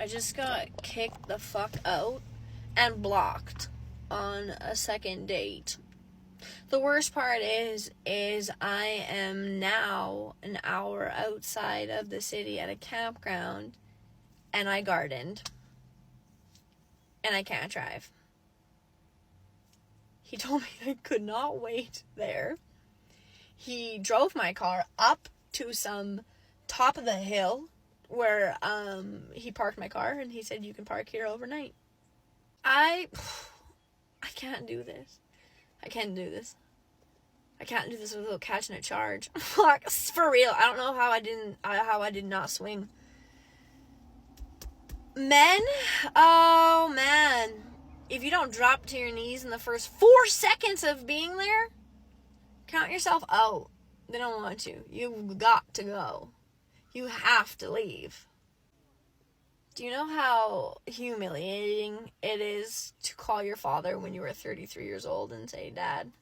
I just got kicked the fuck out and blocked on a second date. The worst part is I am now an hour outside of the city at a campground, and I gardened. And I can't drive. He told me I could not wait there. He drove my car up to some top of the hill where he parked my car, and he said, you can park here overnight. I can't do this. I can't do this. I can't do this without catching a charge. Fuck, for real. I don't know how I did not swing. Men, oh man, if you don't drop to your knees in the first 4 seconds of being there, count yourself out. They don't want you. You've got to go. You have to leave. Do you know how humiliating it is to call your father when you were 33 years old and say, Dad,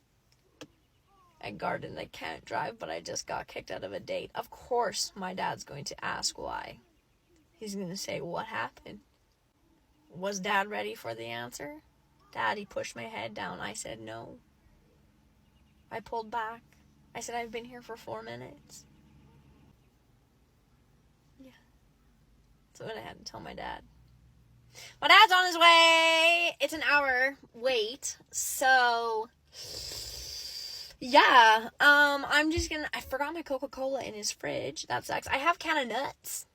I gardened, I can't drive, but I just got kicked out of a date? Of course my dad's going to ask why. He's going to say, what happened? Was Dad ready for the answer? Daddy pushed my head down. I said no. I pulled back. I said, I've been here for 4 minutes. Yeah. So then I had to tell my dad. My dad's on his way. It's an hour wait. So, yeah. I'm just gonna... I forgot my Coca-Cola in his fridge. That sucks. I have a can of nuts.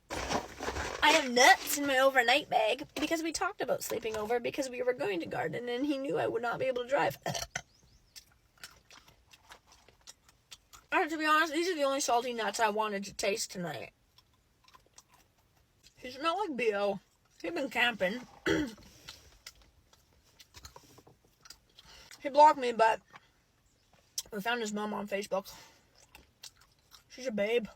I have nuts in my overnight bag because we talked about sleeping over because we were going to garden and he knew I would not be able to drive. To be honest, these are the only salty nuts I wanted to taste tonight. He smelled like B.O. He'd been camping. He blocked me, but we found his mom on Facebook. She's a babe.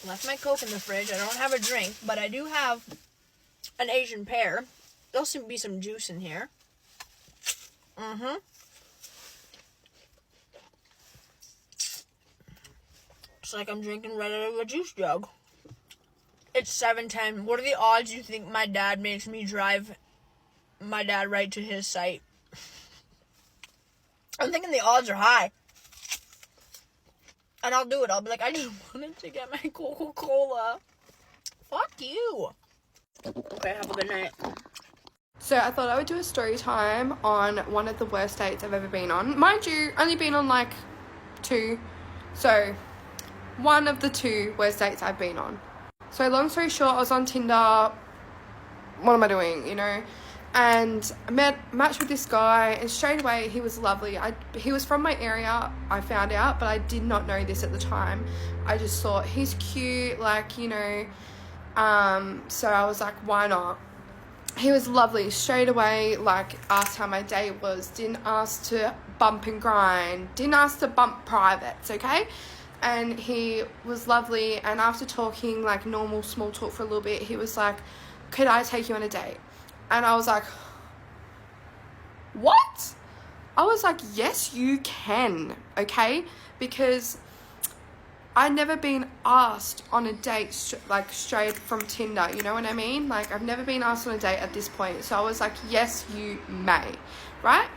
Left my Coke in the fridge. I don't have a drink, but I do have an Asian pear. There'll soon be some juice in here. It's like I'm drinking right out of a juice jug. It's 7:10. What are the odds you think my dad makes me drive my dad right to his site? I'm thinking the odds are high. And I'll do it. I'll be like, I just wanted to get my Coca-Cola. Fuck you. Okay, have a good night. So I thought I would do a story time on one of the worst dates I've ever been on. Mind you, only been on like 2. So one of the 2 worst dates I've been on. So long story short, I was on Tinder. What am I doing, you know? And I matched with this guy, and straight away he was lovely. He was from my area, I found out, but I did not know this at the time. I just thought he's cute, like, you know. So I was like, why not? He was lovely straight away, like, asked how my day was, didn't ask to bump and grind, didn't ask to bump privates, okay? And he was lovely, and after talking like normal small talk for a little bit, he was like, could I take you on a date? And I was like, what? I was like, yes, you can, okay? Because I'd never been asked on a date straight from Tinder, you know what I mean? Like, I've never been asked on a date at this point. So I was like, yes, you may, right?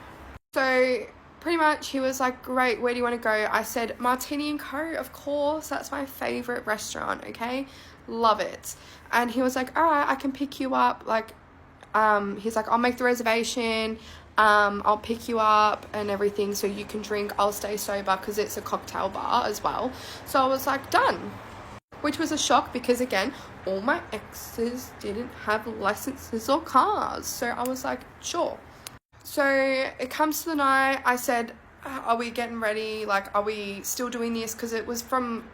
So pretty much he was like, great, where do you want to go? I said, Martini & Co, of course, that's my favorite restaurant, okay? Love it. And he was like, all right, I can pick you up, like, he's like, I'll make the reservation, I'll pick you up and everything so you can drink, I'll stay sober because it's a cocktail bar as well. So I was like, done. Which was a shock because, again, all my exes didn't have licenses or cars. So I was like, sure. So it comes to the night. I said, are we getting ready? Like, are we still doing this? Because it was from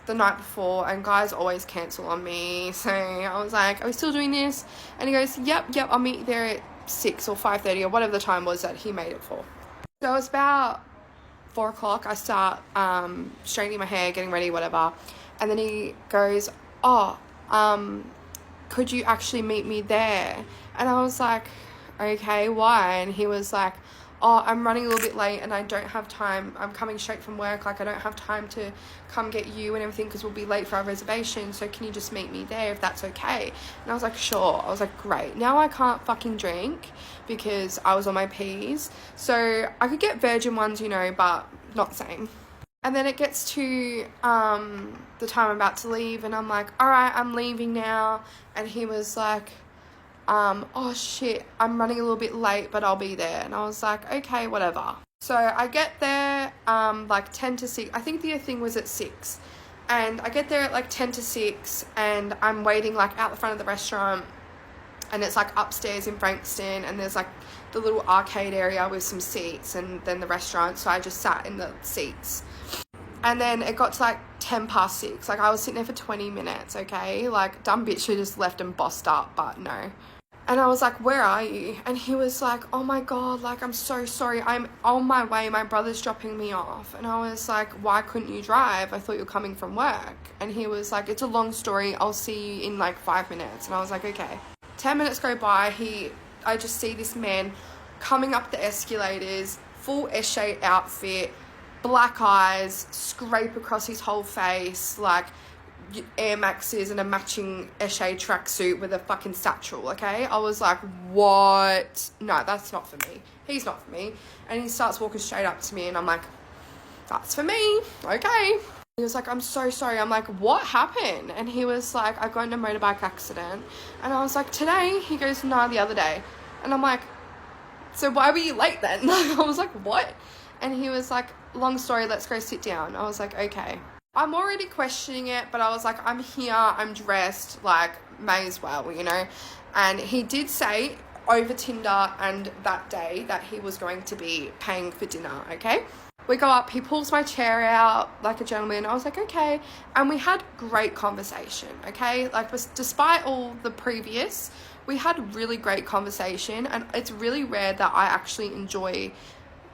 the night before and guys always cancel on me. So I was like, are we still doing this? And he goes, yep, I'll meet you there at 6 or 5:30 or whatever the time was that he made it for. So it was about 4 o'clock. I start straightening my hair, getting ready, whatever. And then he goes, could you actually meet me there? And I was like, okay, why? And he was like, oh, I'm running a little bit late and I don't have time. I'm coming straight from work. Like, I don't have time to come get you and everything because we'll be late for our reservation. So can you just meet me there if that's okay? And I was like, sure. I was like, great. Now I can't fucking drink because I was on my P's. So I could get virgin ones, you know, but not the same. And then it gets to the time I'm about to leave and I'm like, all right, I'm leaving now. And he was like, oh shit, I'm running a little bit late, but I'll be there. And I was like, okay, whatever. So I get there like 10 to 6. I think the thing was at 6. And I get there at like 10 to 6 and I'm waiting like out the front of the restaurant. And it's like upstairs in Frankston and there's like the little arcade area with some seats and then the restaurant. So I just sat in the seats. And then it got to like 10 past 6. Like, I was sitting there for 20 minutes, okay? Like, dumb bitch who just left and bossed up, but no. And I was like, where are you? And he was like, oh my God, like, I'm so sorry. I'm on my way. My brother's dropping me off. And I was like, why couldn't you drive? I thought you were coming from work. And he was like, it's a long story. I'll see you in like 5 minutes. And I was like, okay. 10 minutes go by. I just see this man coming up the escalators, full S-shaped outfit, black eyes, scrape across his whole face, like Air Maxes and a matching Eshe tracksuit with a fucking satchel, okay? I was like, what? No, that's not for me. He's not for me. And he starts walking straight up to me and I'm like, that's for me, okay. He was like, I'm so sorry. I'm like, what happened? And he was like, I got in a motorbike accident. And I was like, today? He goes, no, the other day. And I'm like, so why were you late then? I was like, what? And he was like, long story, let's go sit down. I was like, okay. I'm already questioning it, but I was like, I'm here, I'm dressed, like, may as well, you know. And he did say over Tinder and that day that he was going to be paying for dinner, okay? We go up, he pulls my chair out like a gentleman. I was like, okay. And we had great conversation, okay? Like, despite all the previous, we had really great conversation. And it's really rare that I actually enjoy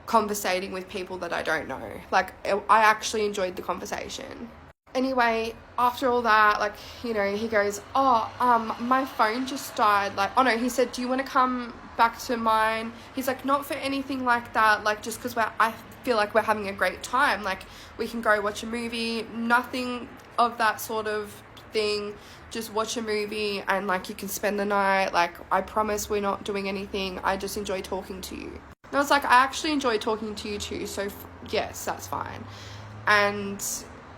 conversating with people that I don't know. Like, I actually enjoyed the conversation. Anyway, after all that, like, you know, he goes, oh, my phone just died. Like, oh no, he said, do you want to come back to mine? He's like, not for anything like that, like, just because I feel like we're having a great time. Like, we can go watch a movie, nothing of that sort of thing. Just watch a movie and, like, you can spend the night. Like, I promise we're not doing anything. I just enjoy talking to you. And I was like, I actually enjoy talking to you too, so yes, that's fine. And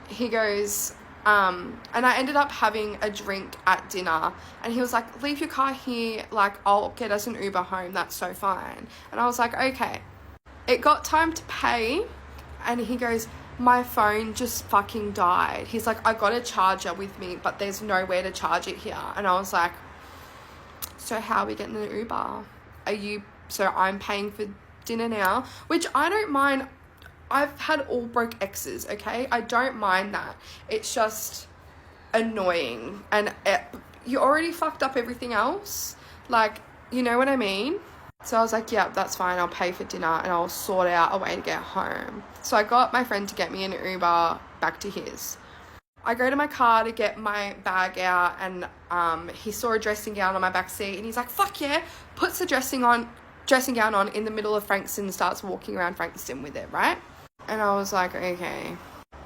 he goes, and I ended up having a drink at dinner, and he was like, leave your car here, like, I'll get us an Uber home, that's so fine. And I was like, okay. It got time to pay, and he goes, my phone just fucking died. He's like, I got a charger with me, but there's nowhere to charge it here. And I was like, so how are we getting an Uber? So I'm paying for dinner now, which I don't mind. I've had all broke exes, okay? I don't mind that. It's just annoying. And you already fucked up everything else. Like, you know what I mean? So I was like, yeah, that's fine. I'll pay for dinner and I'll sort out a way to get home. So I got my friend to get me an Uber back to his. I go to my car to get my bag out and he saw a dressing gown on my back seat and he's like, fuck yeah, puts the dressing gown on in the middle of Frankston and starts walking around Frankston with it, right? And I was like, okay.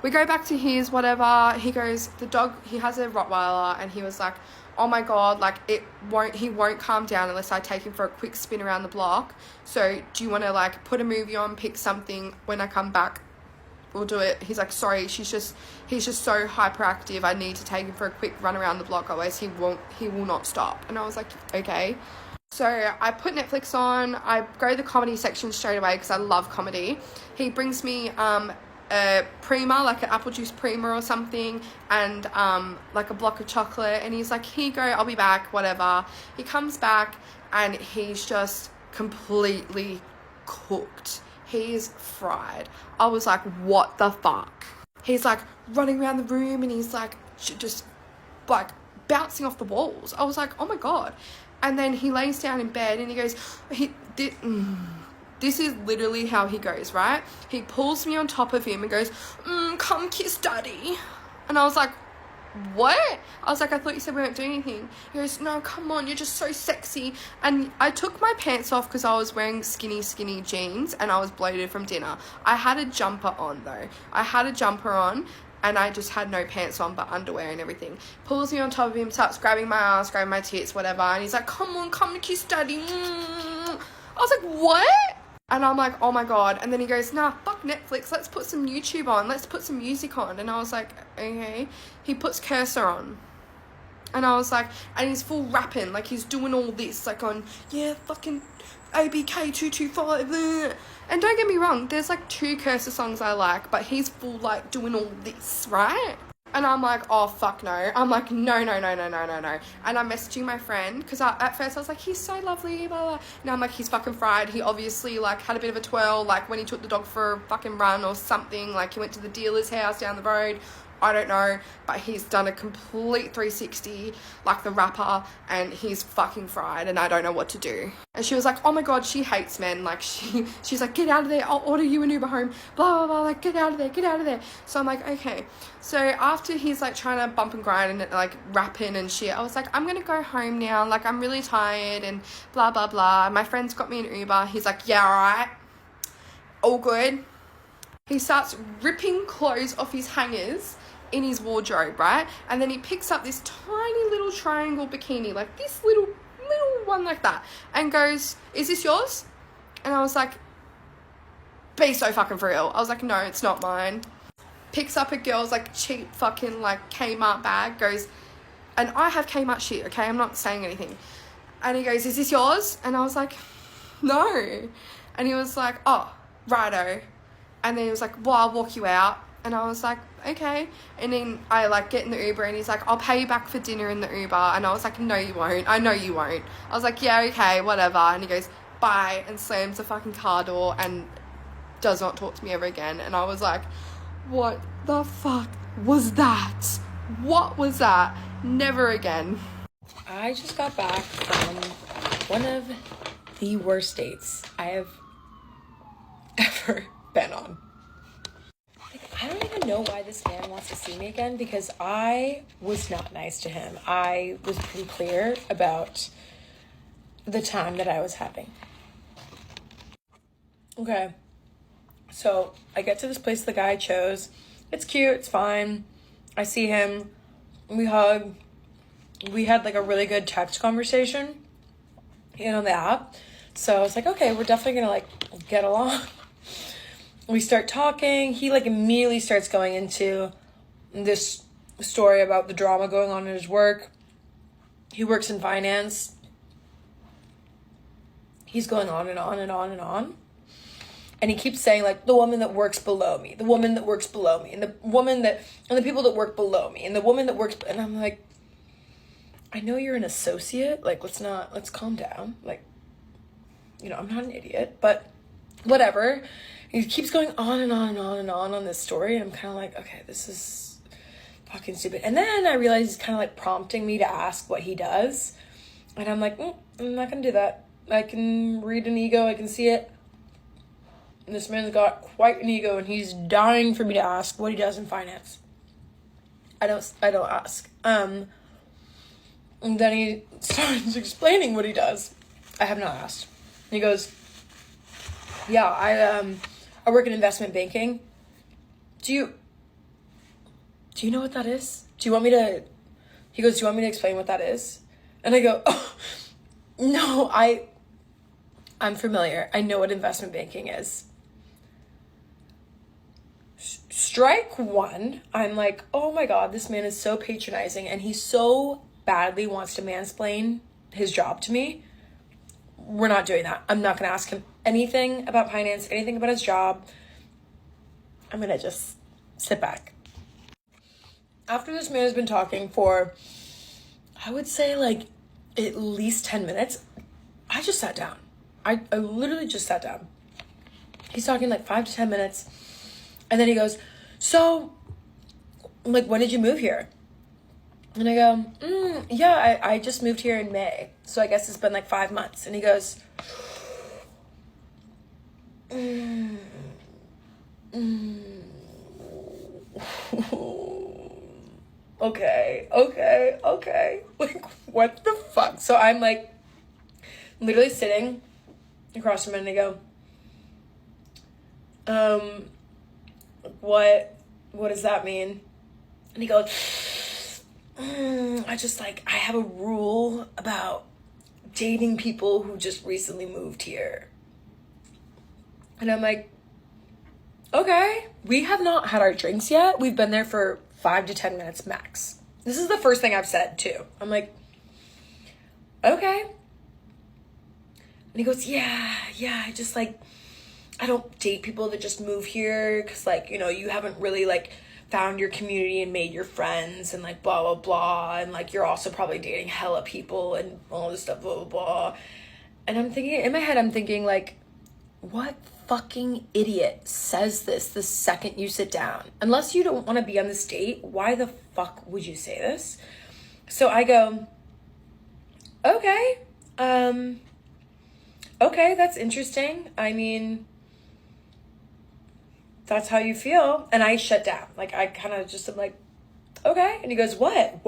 We go back to his, whatever. He goes, the dog, he has a Rottweiler, and he was like, oh my God, like, he won't calm down unless I take him for a quick spin around the block. So do you want to, like, put a movie on, pick something, when I come back, we'll do it. He's like, sorry, he's just so hyperactive. I need to take him for a quick run around the block, otherwise he will not stop. And I was like, okay. So I put Netflix on. I go to the comedy section straight away because I love comedy. He brings me a Prima, like an apple juice Prima or something, and like a block of chocolate. And he's like, here you go, I'll be back, whatever. He comes back and he's just completely cooked. He's fried. I was like, what the fuck? He's like running around the room and he's like just like bouncing off the walls. I was like, oh my God. And then he lays down in bed and he goes, this is literally how he goes, right? He pulls me on top of him and goes, come kiss daddy. And I was like, what? I was like, I thought you said we weren't doing anything. He goes, no, come on, you're just so sexy. And I took my pants off because I was wearing skinny jeans and I was bloated from dinner. I had a jumper on though. I had a jumper on and I just had no pants on but underwear and everything. Pulls me on top of him, starts grabbing my ass, grabbing my tits, whatever. And he's like, come on, come to kiss daddy. I was like, what? And I'm like, oh my God. And then he goes, nah, fuck Netflix. Let's put some YouTube on. Let's put some music on. And I was like, okay. He puts Cursor on. And I was like, and he's full rapping. Like, he's doing all this. Like, on, yeah, fucking ABK 225. And don't get me wrong. There's, like, 2 Cursor songs I like. But he's full, like, doing all this, right? And I'm like, oh, fuck no. I'm like, no. And I'm messaging my friend, because at first I was like, he's so lovely, blah, blah. Now I'm like, he's fucking fried. He obviously, like, had a bit of a twirl, like, when he took the dog for a fucking run or something. Like, he went to the dealer's house down the road. I don't know, but he's done a complete 360 like the rapper, and he's fucking fried, and I don't know what to do. And she was like, oh my God, she hates men. Like, she's like, get out of there, I'll order you an Uber home, blah, blah, blah, like, get out of there. So I'm like, okay. So after he's like trying to bump and grind and like rapping and shit, I was like, I'm gonna go home now, like, I'm really tired and blah, blah, blah. My friend's got me an Uber. He's like, yeah, alright, all good. He starts ripping clothes off his hangers in his wardrobe, right? And then he picks up this tiny little triangle bikini, like this little one like that, and goes, is this yours? And I was like, be so fucking for real. I was like, no, it's not mine. Picks up a girl's like cheap fucking like Kmart bag, goes, and I have Kmart shit, okay? I'm not saying anything. And he goes, is this yours? And I was like, no. And he was like, oh, righto. And then he was like, well, I'll walk you out. And I was like, okay. And then I like get in the Uber and he's like, I'll pay you back for dinner in the Uber. And I was like, no, you won't. I know you won't. I was like, yeah, okay, whatever. And he goes, bye, and slams the fucking car door and does not talk to me ever again. And I was like, what the fuck was that? What was that? Never again. I just got back from one of the worst dates I have ever been on. I don't even know why this man wants to see me again, because I was not nice to him. I was pretty clear about the time that I was having. Okay, so I get to this place the guy chose. It's cute, it's fine. I see him, we hug. We had like a really good text conversation, on the app. So I was like, okay, we're definitely gonna like get along. We start talking. He like immediately starts going into this story about the drama going on in his work. He works in finance. He's going on and on and on and on. And he keeps saying like, the woman that works below me, the woman that works below me, and the people that work below me, and the woman that works, and I'm like, I know you're an associate. Like, let's calm down. Like, I'm not an idiot, but whatever. He keeps going on and on and on and on this story. And I'm kind of like, okay, this is fucking stupid. And then I realize he's kind of like prompting me to ask what he does. And I'm like, I'm not going to do that. I can read an ego. I can see it. And this man's got quite an ego, and he's dying for me to ask what he does in finance. I don't ask. And then he starts explaining what he does. I have not asked. And he goes, yeah, I work in investment banking. Do you know what that is? He goes, do you want me to explain what that is? And I go, oh, no, I'm familiar. I know what investment banking is. Strike one, I'm like, oh my God, this man is so patronizing, and he so badly wants to mansplain his job to me. We're not doing that. I'm not going to ask him anything about finance, anything about his job. I'm going to just sit back. After this man has been talking for, I would say like at least 10 minutes, I just sat down. I literally just sat down. He's talking like 5 to 10 minutes. And then he goes, so, like, when did you move here? And I go, yeah, I just moved here in May. So I guess it's been like 5 months. And he goes, okay. Like, what the fuck? So I'm like literally sitting across from him and I go, what does that mean? And he goes, I have a rule about dating people who just recently moved here. And I'm like, okay. We have not had our drinks yet. We've been there for 5 to 10 minutes max. This is the first thing I've said too. I'm like, okay. And he goes, yeah, I just like, I don't date people that just move here because, like, you know, you haven't really, like, found your community and made your friends and, like, blah, blah, blah. And, like, you're also probably dating hella people and all this stuff, blah, blah, blah. And I'm thinking, in my head, I'm thinking, like, what fucking idiot says this the second you sit down? Unless you don't want to be on this date, why the fuck would you say this? So I go, okay, that's interesting. I mean, that's how you feel. And I shut down. Like, I kind of just am like, okay. And he goes, what?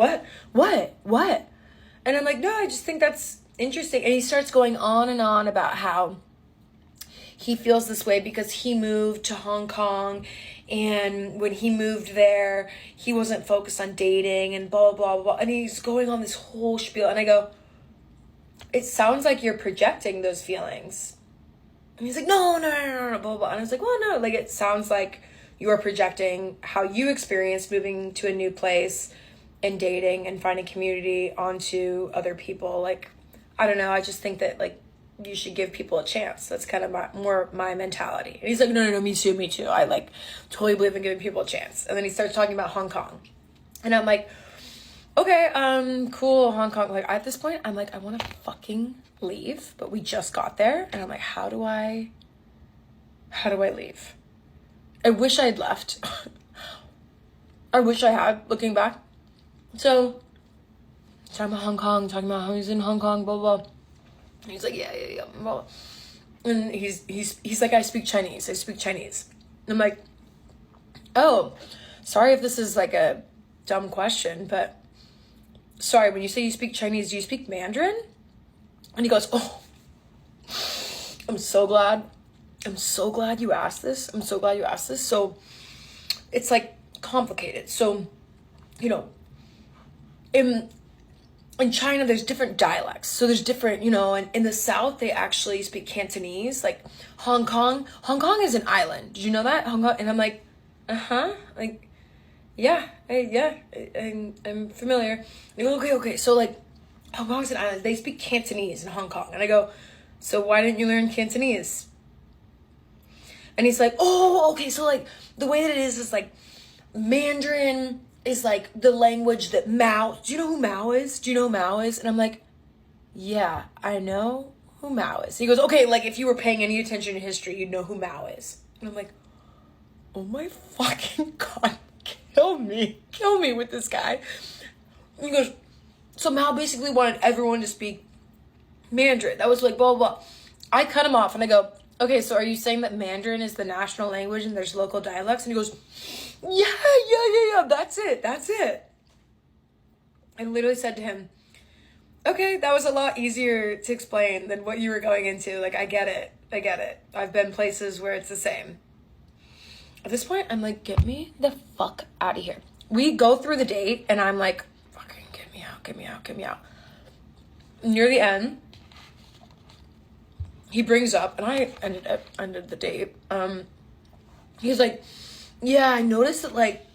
And I'm like, no, I just think that's interesting. And he starts going on and on about how he feels this way because he moved to Hong Kong, and when he moved there, he wasn't focused on dating and blah, blah, blah. And he's going on this whole spiel. And I go, it sounds like you're projecting those feelings. And he's like, no, blah, blah. And I was like, well, no, like, it sounds like you're projecting how you experienced moving to a new place and dating and finding community onto other people. Like, I don't know. I just think that, like, you should give people a chance. That's kind of my mentality. And he's like, no, me too. I, like, totally believe in giving people a chance. And then he starts talking about Hong Kong. And I'm like, okay, cool, Hong Kong. Like, at this point, I'm like, I want to fucking leave, but we just got there. And I'm like, how do I leave? I wish I had left. I wish I had, looking back. So, talking about Hong Kong, talking about how he's in Hong Kong, blah, blah. And he's like, yeah, blah, blah. And he's like, I speak Chinese. And I'm like, oh, sorry if this is like a dumb question, but sorry, when you say you speak Chinese, do you speak Mandarin? And he goes, oh, I'm so glad you asked this. So it's like complicated. So, you know, in China, there's different dialects. So there's different, you know, and in the South, they actually speak Cantonese. Like Hong Kong is an island. Did you know that? Hong Kong. And I'm like, like, yeah, I'm familiar. And they go, okay. So, like, Hong Kong's an island. They speak Cantonese in Hong Kong. And I go, so why didn't you learn Cantonese? And he's like, oh, okay. So, like, the way that it is like, Mandarin is, like, the language that Mao... Do you know who Mao is? And I'm like, yeah, I know who Mao is. And he goes, okay, like, if you were paying any attention to history, you'd know who Mao is. And I'm like, oh my fucking God. Kill me with this guy. And he goes, so Mao basically wanted everyone to speak Mandarin. That was like, blah, blah, blah. I cut him off and I go, okay, so are you saying that Mandarin is the national language and there's local dialects? And he goes, yeah, that's it. I literally said to him, okay, that was a lot easier to explain than what you were going into. Like, I get it. I've been places where it's the same. At this point, I'm like, get me the fuck out of here. We go through the date, and I'm like, fucking get me out. Near the end, he brings up, and I ended the date. He's like, yeah, I noticed that, like,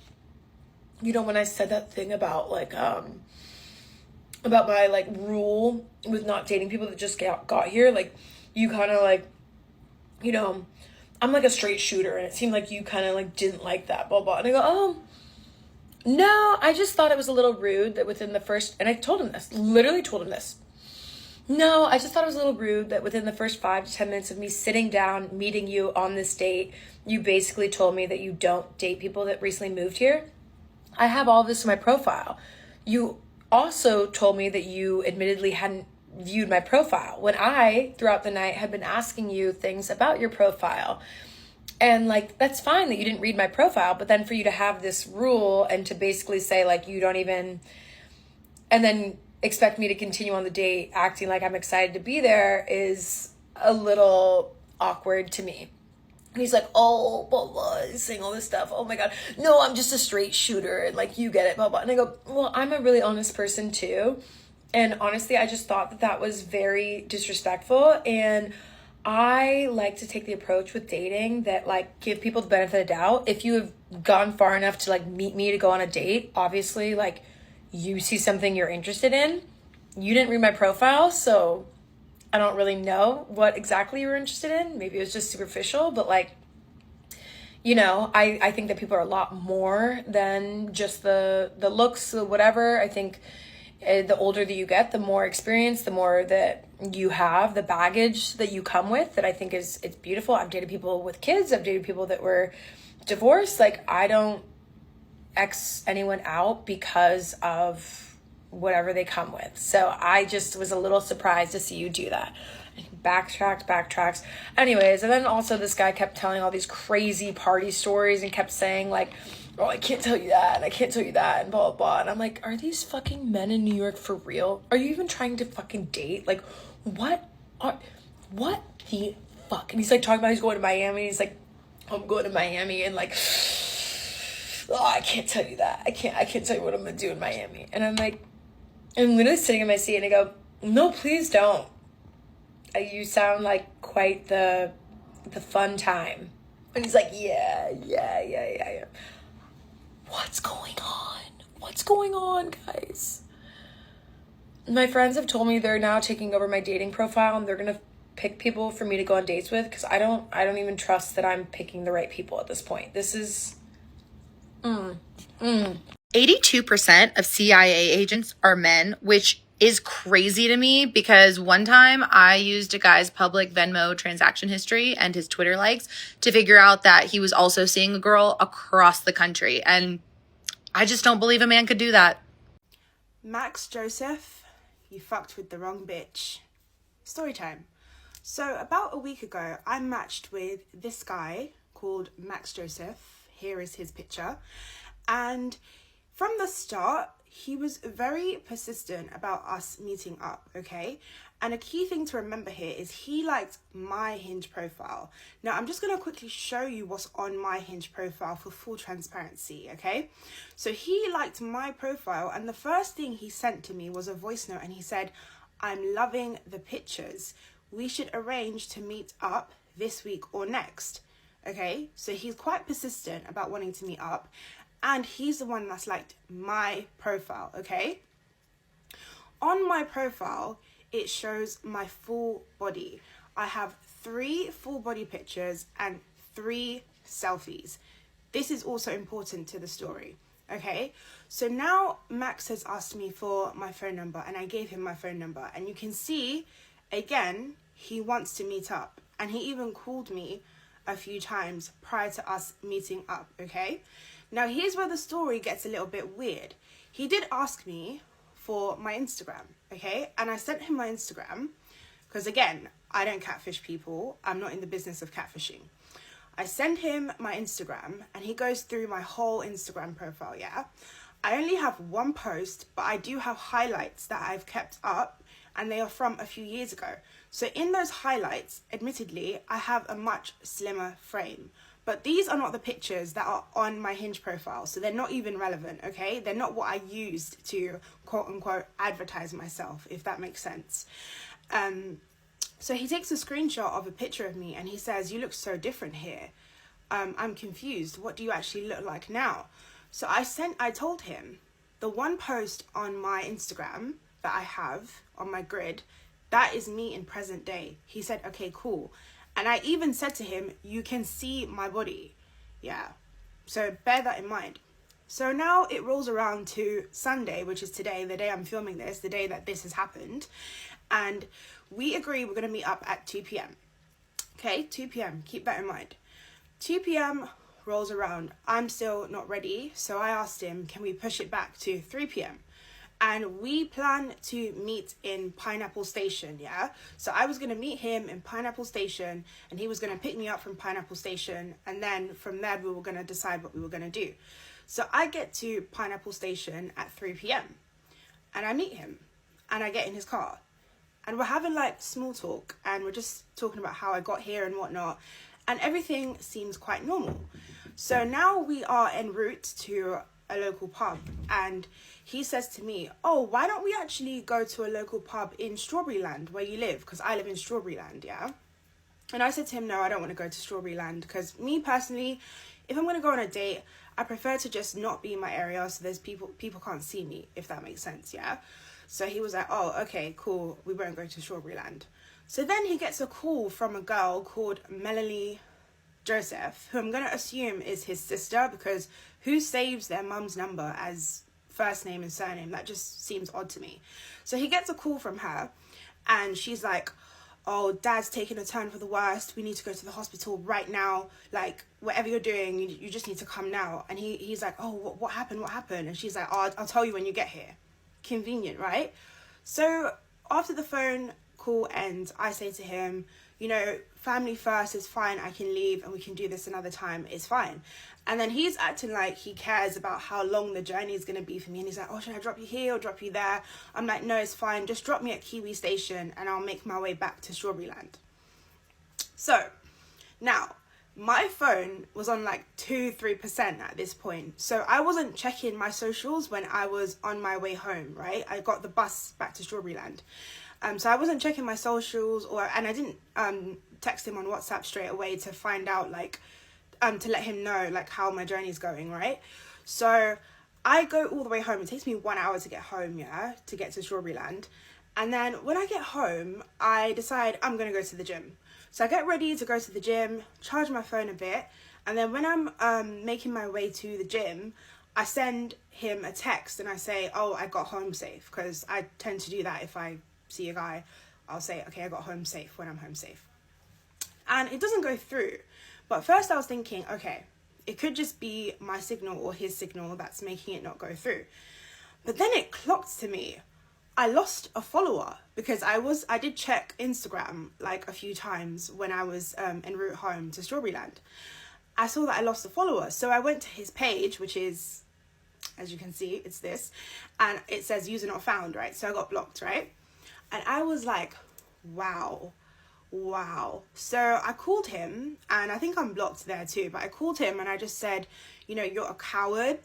you know, when I said that thing about, like, about my, like, rule with not dating people that just got here, like, you kind of, like, you know, I'm like a straight shooter, and it seemed like you kind of, like, didn't like that, blah, blah. And I go, oh, no, I just thought it was a little rude that within the first, and I told him this, literally told him this. No, I just thought it was a little rude that within the first 5 to 10 minutes of me sitting down, meeting you on this date, you basically told me that you don't date people that recently moved here. I have all this in my profile. You also told me that you admittedly hadn't viewed my profile when I, throughout the night, had been asking you things about your profile. And like, that's fine that you didn't read my profile, but then for you to have this rule and to basically say like, you don't even, and then expect me to continue on the date acting like I'm excited to be there is a little awkward to me. And he's like, oh, blah, blah, he's saying all this stuff. Oh my God. No, I'm just a straight shooter. And like, you get it, blah, blah. And I go, well, I'm a really honest person too. And honestly, I just thought that that was very disrespectful. And I like to take the approach with dating that like give people the benefit of the doubt. If you have gone far enough to like meet me to go on a date, obviously like you see something you're interested in. You didn't read my profile, so I don't really know what exactly you were interested in. Maybe it was just superficial, but like, you know, I think that people are a lot more than just the looks, the whatever. I think the older that you get, the more experience, the more that you have, the baggage that you come with, that I think it's beautiful. I've dated people with kids. I've dated people that were divorced. Like, I don't X anyone out because of whatever they come with. So I just was a little surprised to see you do that. Backtracks. Anyways, and then also this guy kept telling all these crazy party stories and kept saying like, oh, I can't tell you that, and I can't tell you that, and blah, blah, blah. And I'm like, are these fucking men in New York for real? Are you even trying to fucking date? Like, what the fuck? And he's like talking about he's going to Miami. He's like, I'm going to Miami, and like, oh, I can't tell you that. I can't tell you what I'm gonna do in Miami. And I'm like, I'm literally sitting in my seat and I go, no, please don't. You sound like quite the fun time. And he's like, yeah. What's going on, guys? My friends have told me they're now taking over my dating profile and they're gonna pick people for me to go on dates with, because I don't even trust that I'm picking the right people at this point. This is 82% of CIA agents are men, which is crazy to me because one time I used a guy's public Venmo transaction history and his Twitter likes to figure out that he was also seeing a girl across the country. And I just don't believe a man could do that. Max Joseph, you fucked with the wrong bitch. Story time. So about a week ago, I matched with this guy called Max Joseph. Here is his picture. And from the start, he was very persistent about us meeting up, okay? And a key thing to remember here is he liked my Hinge profile. Now, I'm just going to quickly show you what's on my Hinge profile for full transparency, okay? So he liked my profile, and the first thing he sent to me was a voice note, and he said, I'm loving the pictures. We should arrange to meet up this week or next, okay? So he's quite persistent about wanting to meet up. And he's the one that's liked my profile, okay? On my profile, it shows my full body. I have 3 full body pictures and 3 selfies. This is also important to the story, okay? So now Max has asked me for my phone number and I gave him my phone number. And you can see, again, he wants to meet up. And he even called me a few times prior to us meeting up, okay? Now, here's where the story gets a little bit weird. He did ask me for my Instagram, okay? And I sent him my Instagram because, again, I don't catfish people. I'm not in the business of catfishing. I send him my Instagram and he goes through my whole Instagram profile, yeah? I only have one post, but I do have highlights that I've kept up and they are from a few years ago. So in those highlights, admittedly, I have a much slimmer frame. But these are not the pictures that are on my Hinge profile, so they're not even relevant, okay? They're not what I used to, quote-unquote, advertise myself, if that makes sense. So he takes a screenshot of a picture of me, and he says, you look so different here. I'm confused. What do you actually look like now? So I told him, the one post on my Instagram that I have on my grid, that is me in present day. He said, okay, cool. And I even said to him, you can see my body. Yeah. So bear that in mind. So now it rolls around to Sunday, which is today, the day I'm filming this, the day that this has happened. And we agree we're going to meet up at 2 p.m. Okay, 2 p.m. Keep that in mind. 2 p.m. rolls around. I'm still not ready. So I asked him, can we push it back to 3 p.m.? and we plan to meet in Pineapple Station, yeah? So I was going to meet him in Pineapple Station, and he was going to pick me up from Pineapple Station, and then from there we were going to decide what we were going to do. So I get to Pineapple Station at 3 p.m, and I meet him, and I get in his car, and we're having like small talk, and we're just talking about how I got here and whatnot, and everything seems quite normal. So now we are en route to a local pub, and he says to me, oh, why don't we actually go to a local pub in Strawberryland where you live? Because I live in Strawberryland, yeah? And I said to him, no, I don't want to go to Strawberryland, because me personally, if I'm going to go on a date, I prefer to just not be in my area so there's people can't see me, if that makes sense, yeah? So he was like, oh, okay, cool, we won't go to Strawberryland. So then he gets a call from a girl called Melanie Joseph, who I'm going to assume is his sister, because who saves their mum's number as first name and surname? That just seems odd to me. So he gets a call from her, and she's like, oh, Dad's taking a turn for the worst, we need to go to the hospital right now, like whatever you're doing, you just need to come now. And he's like, oh, what happened? And she's like, oh, I'll tell you when you get here. Convenient, right? So after the phone call ends, I say to him, you know, family first, is fine, I can leave and we can do this another time, it's fine. And then he's acting like he cares about how long the journey is going to be for me, and he's like, oh, should I drop you here or drop you there? I'm like, no, it's fine, just drop me at Kiwi Station and I'll make my way back to Strawberryland. So now my phone was on like 2-3% at this point, so I wasn't checking my socials when I was on my way home, right? I got the bus back to Strawberryland. So I wasn't checking my socials, and I didn't text him on WhatsApp straight away to find out, like, to let him know, like, how my journey's going, right? So I go all the way home. It takes me 1 hour to get home, yeah, to get to Strawberryland. And then when I get home, I decide I'm going to go to the gym. So I get ready to go to the gym, charge my phone a bit, and then when I'm making my way to the gym, I send him a text and I say, oh, I got home safe, because I tend to do that if I see a guy. I'll say, okay, I got home safe when I'm home safe. And it doesn't go through. But first I was thinking, okay, it could just be my signal or his signal that's making it not go through. But then it clocked to me, I lost a follower, because I did check Instagram like a few times when I was en route home to Strawberryland. I saw that I lost a follower. So I went to his page, which is, as you can see, it's this, and it says user not found, right? So I got blocked, right? And I was like, wow. So I called him, and I think I'm blocked there too, but I called him and I just said, you know, you're a coward.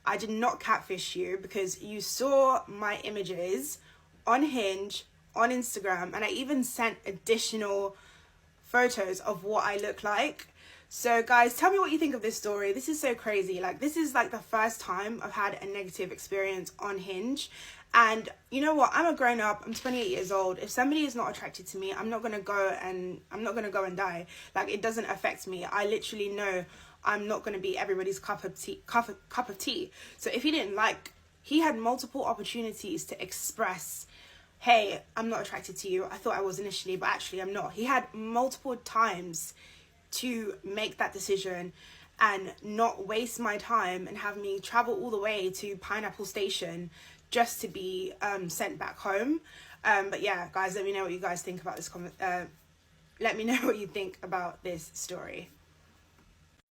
I did not catfish you, because you saw my images on Hinge, on Instagram, and I even sent additional photos of what I look like. So guys, tell me what you think of this story. This is so crazy. Like, this is like the first time I've had a negative experience on Hinge. And you know what? I'm a grown up. I'm 28 years old. If somebody is not attracted to me, I'm not going to go and die. Like, it doesn't affect me. I literally know I'm not going to be everybody's cup of tea. So if he had multiple opportunities to express, hey, I'm not attracted to you. I thought I was initially, but actually I'm not. He had multiple times to make that decision and not waste my time and have me travel all the way to Pineapple Station just to be sent back home. But yeah, guys, let me know what you guys think about this let me know what you think about this story.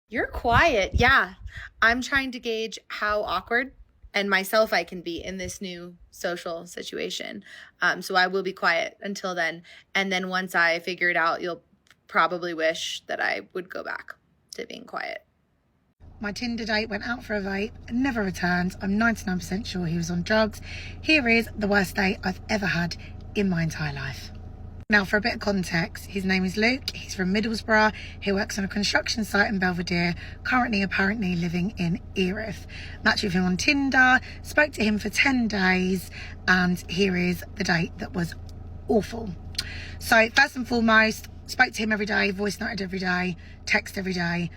You're quiet. Yeah. I'm trying to gauge how awkward and myself I can be in this new social situation. So I will be quiet until then. And then once I figure it out, you'll probably wish that I would go back to being quiet. My Tinder date went out for a vape and never returned. I'm 99% sure he was on drugs. Here is the worst date I've ever had in my entire life. Now, for a bit of context, his name is Luke. He's from Middlesbrough. He works on a construction site in Belvedere, currently apparently living in Erith. Matched with him on Tinder, spoke to him for 10 days, and here is the date that was awful. So first and foremost, spoke to him every day, voice noted every day, text every day.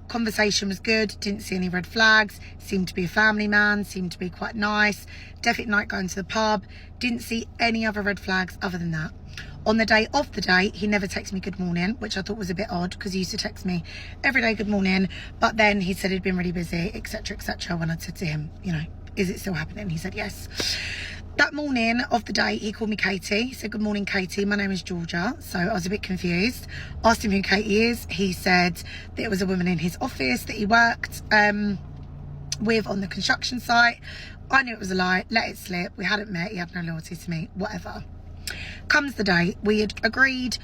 Conversation was good, didn't see any red flags, seemed to be a family man, seemed to be quite nice, definite night going to the pub, didn't see any other red flags other than that. On the day of the date, he never texted me good morning, which I thought was a bit odd because he used to text me every day good morning, but then he said he'd been really busy, etc, when I said to him, you know, is it still happening? He said yes. That morning of the day, he called me Katie. He said, good morning, Katie. My name is Georgia. So I was a bit confused. Asked him who Katie is. He said that it was a woman in his office that he worked with on the construction site. I knew it was a lie. Let it slip. We hadn't met. He had no loyalty to me. Whatever. Comes the day. We had agreed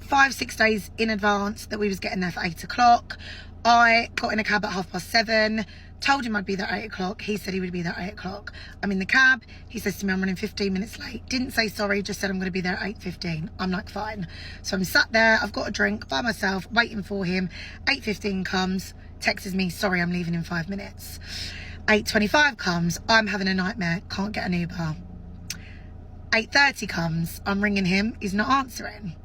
5-6 days in advance that we was getting there for 8 o'clock. I got in a cab at 7:30. Told him I'd be there at 8 o'clock. He said he would be there at 8 o'clock. I'm in the cab. He says to me, I'm running 15 minutes late. Didn't say sorry, just said I'm going to be there at 8:15. I'm like, fine. So I'm sat there. I've got a drink by myself, waiting for him. 8:15 comes, texts me, sorry, I'm leaving in 5 minutes. 8:25 comes, I'm having a nightmare, can't get an Uber. 8:30 comes, I'm ringing him, he's not answering.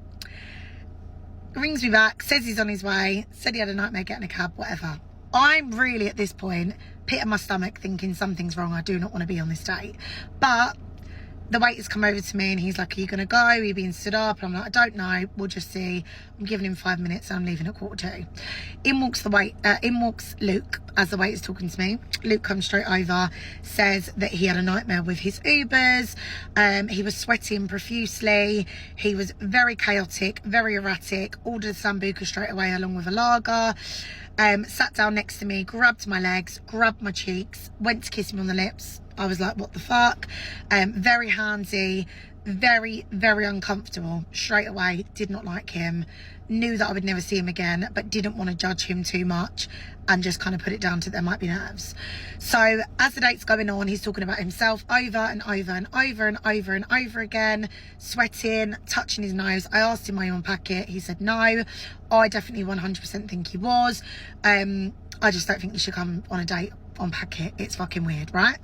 Rings me back, says he's on his way, said he had a nightmare getting a cab, whatever. I'm really at this point pit in my stomach thinking something's wrong. I do not want to be on this date. But the waiter's come over to me and he's like, are you going to go? Are you being stood up? And I'm like, I don't know. We'll just see. I'm giving him 5 minutes and I'm leaving at 1:45. In walks Luke as the waiter's talking to me. Luke comes straight over, says that he had a nightmare with his Ubers. He was sweating profusely. He was very chaotic, very erratic. Ordered a Sambuca straight away along with a lager. Sat down next to me, grabbed my legs, grabbed my cheeks, went to kiss me on the lips. I was like, what the fuck? Very handsy, very, very uncomfortable. Straight away, did not like him. Knew that I would never see him again, but didn't want to judge him too much and just kind of put it down to there might be nerves. So as the date's going on, he's talking about himself over and over and over and over and over again, sweating, touching his nose. I asked him, are you on packet? He said no. I definitely 100% think he was. I just don't think you should come on a date on packet. It's fucking weird, right?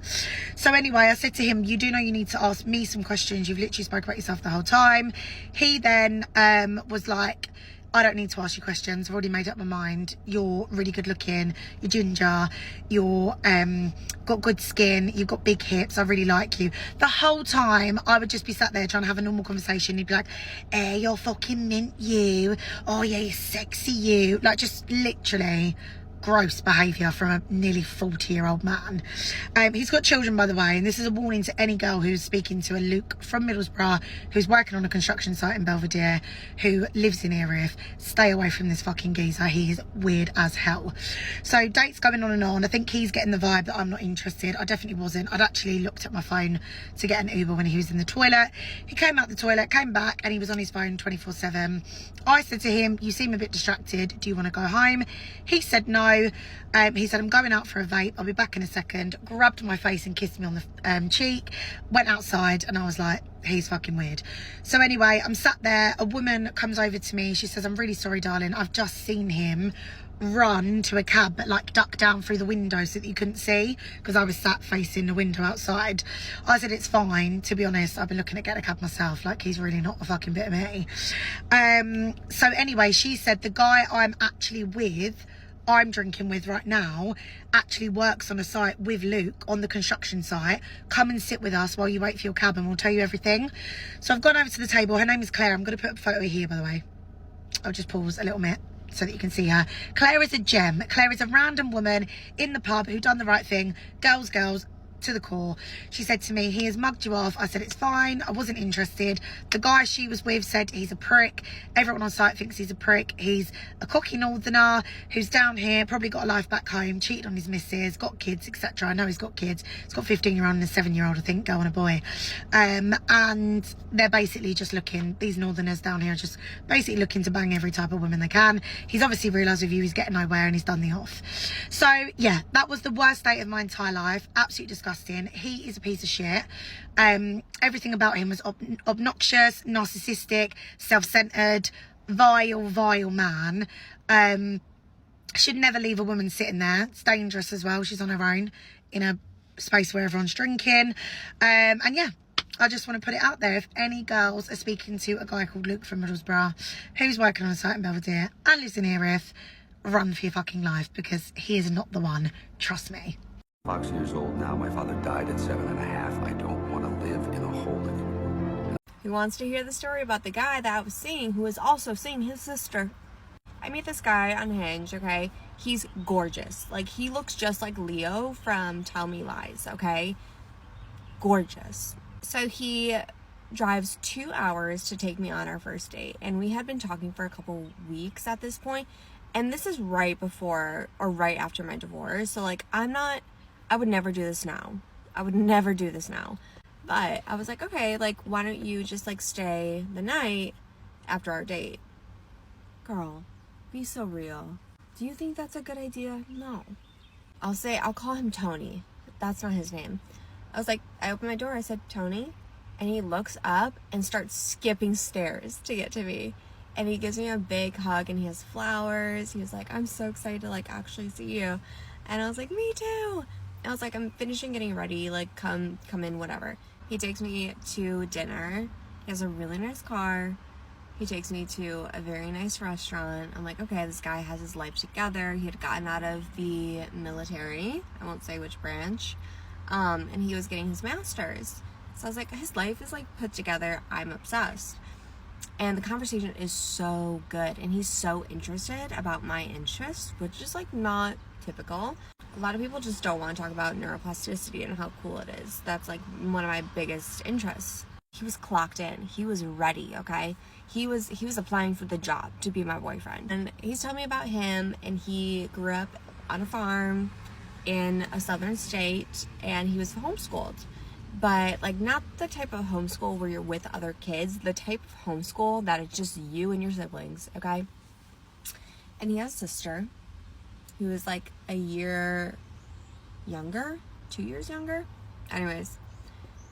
So anyway, I said to him, you do know you need to ask me some questions. You've literally spoke about yourself the whole time. He then was like, I don't need to ask you questions. I've already made up my mind. You're really good looking. You're ginger. You're got good skin. You've got big hips. I really like you. The whole time, I would just be sat there trying to have a normal conversation. He'd be like, hey, you're fucking mint, you. Oh, yeah, you're sexy, you. Like, just literally gross behaviour from a nearly 40-year-old man. He's got children, by the way, and this is a warning to any girl who's speaking to a Luke from Middlesbrough who's working on a construction site in Belvedere who lives in Erith. Stay away from this fucking geezer. He is weird as hell. So dates going on and on. I think he's getting the vibe that I'm not interested. I definitely wasn't. I'd actually looked at my phone to get an Uber when he was in the toilet. He came out the toilet, came back, and he was on his phone 24/7. I said to him, you seem a bit distracted. Do you want to go home? He said no. He said, I'm going out for a vape. I'll be back in a second. Grabbed my face and kissed me on the cheek. Went outside and I was like, he's fucking weird. So anyway, I'm sat there. A woman comes over to me. She says, I'm really sorry, darling. I've just seen him run to a cab but like duck down through the window so that you couldn't see because I was sat facing the window outside. I said it's fine, to be honest. I've been looking at getting a cab myself. Like, he's really not a fucking bit of me. So anyway, she said the guy I'm drinking with right now actually works on a site with Luke on the construction site. Come and sit with us while you wait for your cab and we'll tell you everything. So I've gone over to the table. Her name is Claire. I'm going to put a photo here, by the way. I'll just pause a little bit so that you can see her. Claire is a gem. Claire is a random woman in the pub who done the right thing. Girls to the core. She said to me, he has mugged you off. I said it's fine. I wasn't interested. The guy she was with said he's a prick. Everyone on site thinks he's a prick. He's a cocky northerner who's down here, probably got a life back home, cheated on his missus, got kids, etc. I know he's got kids. He's got a 15-year-old and a 7-year-old, I think, girl and a boy. And they're basically just looking, these northerners down here are just basically looking to bang every type of woman they can. He's obviously realised with you he's getting nowhere and he's done the off. So yeah, that was the worst date of my entire life. Absolutely disgusting. He is a piece of shit. Everything about him was obnoxious, narcissistic, self-centered, vile man. Should never leave a woman sitting there. It's dangerous as well. She's on her own in a space where everyone's drinking. And yeah, I just want to put it out there. If any girls are speaking to a guy called Luke from Middlesbrough who's working on a site in Belvedere and lives in Erith, run for your fucking life because he is not the one. Trust me. 6 years old now. My father died at 7.5. I don't want to live in a hole anymore. He wants to hear the story about the guy that I was seeing who was also seeing his sister. I met this guy on Hinge, okay? He's gorgeous. Like, he looks just like Leo from Tell Me Lies, okay? Gorgeous. So he drives 2 hours to take me on our first date, and we had been talking for a couple weeks at this point, and this is right before or right after my divorce. So like, I would never do this now. I would never do this now. But I was like, okay, like, why don't you just like stay the night after our date? Girl, be so real. Do you think that's a good idea? No. I'll call him Tony. That's not his name. I was like, I opened my door, I said, Tony, and he looks up and starts skipping stairs to get to me. And he gives me a big hug, and he has flowers. He was like, I'm so excited to like actually see you. And I was like, me too. And I was like, I'm finishing getting ready, like come in, whatever. He takes me to dinner. He has a really nice car. He takes me to a very nice restaurant. I'm like, okay, this guy has his life together. He had gotten out of the military. I won't say which branch. And he was getting his master's. So I was like, his life is like put together. I'm obsessed. And the conversation is so good. And he's so interested about my interests, which is like not typical. A lot of people just don't want to talk about neuroplasticity and how cool it is. That's like one of my biggest interests. He was clocked in. He was ready, okay? He was applying for the job to be my boyfriend. And he's telling me about him, and he grew up on a farm in a southern state, and he was homeschooled. But like, not the type of homeschool where you're with other kids, the type of homeschool that it's just you and your siblings, okay? And he has a sister who is like a year younger, 2 years younger. Anyways,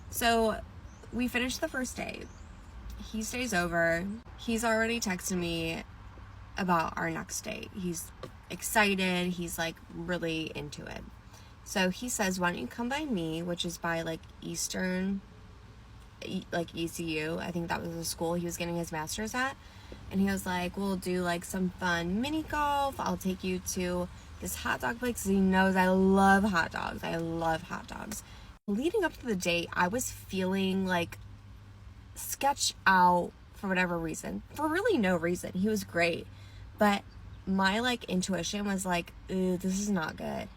so we finished the first date. He stays over. He's already texted me about our next date. He's excited. He's like really into it. So he says, why don't you come by me, which is by like Eastern, like ECU. I think that was the school he was getting his master's at. And he was like, we'll do like some fun mini golf. I'll take you to this hot dog place, because he knows I love hot dogs. I love hot dogs. Leading up to the date, I was feeling like sketched out for whatever reason. For really no reason. He was great. But my like intuition was like, ooh, this is not good.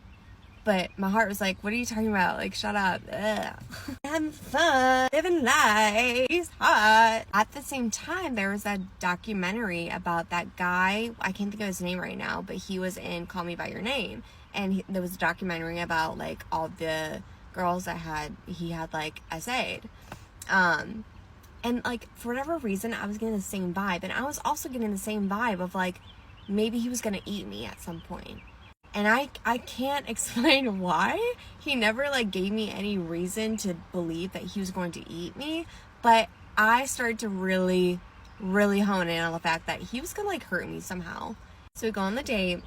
But my heart was like, what are you talking about? Like, shut up. Ugh. Having fun, living life, he's hot. At the same time, there was a documentary about that guy. I can't think of his name right now, but he was in Call Me By Your Name. And there was a documentary about like all the girls that he had like SA'd. And like, for whatever reason, I was getting the same vibe. And I was also getting the same vibe of like, maybe he was going to eat me at some point. And I can't explain why. He never like gave me any reason to believe that he was going to eat me. But I started to really, really hone in on the fact that he was going to like hurt me somehow. So we go on the date.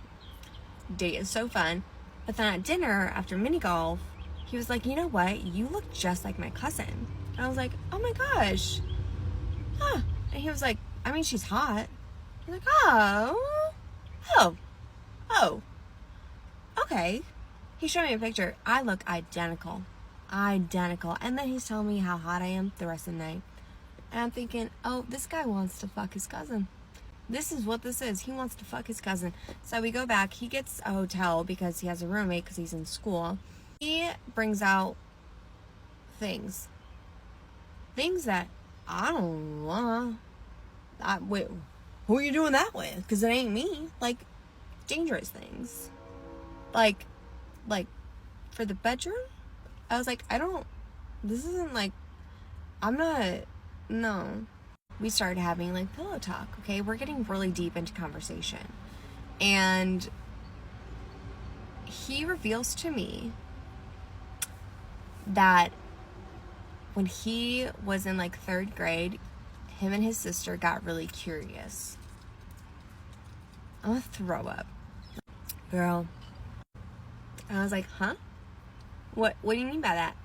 Date is so fun. But then at dinner, after mini golf, he was like, you know what? You look just like my cousin. And I was like, oh my gosh. Huh. And he was like, I mean, she's hot. I was like, oh. Okay. He showed me a picture. I look identical. And then he's telling me how hot I am the rest of the night. And I'm thinking, oh, this guy wants to fuck his cousin. This is what this is. He wants to fuck his cousin. So we go back. He gets a hotel because he has a roommate because he's in school. He brings out things that I don't want. Wait, who are you doing that with? Because it ain't me. Like, dangerous things. Like for the bedroom? I was like, this isn't like, no. We started having like pillow talk, okay? We're getting really deep into conversation. And he reveals to me that when he was in like 3rd grade, him and his sister got really curious. I'm gonna throw up. Girl. And I was like, huh? What do you mean by that?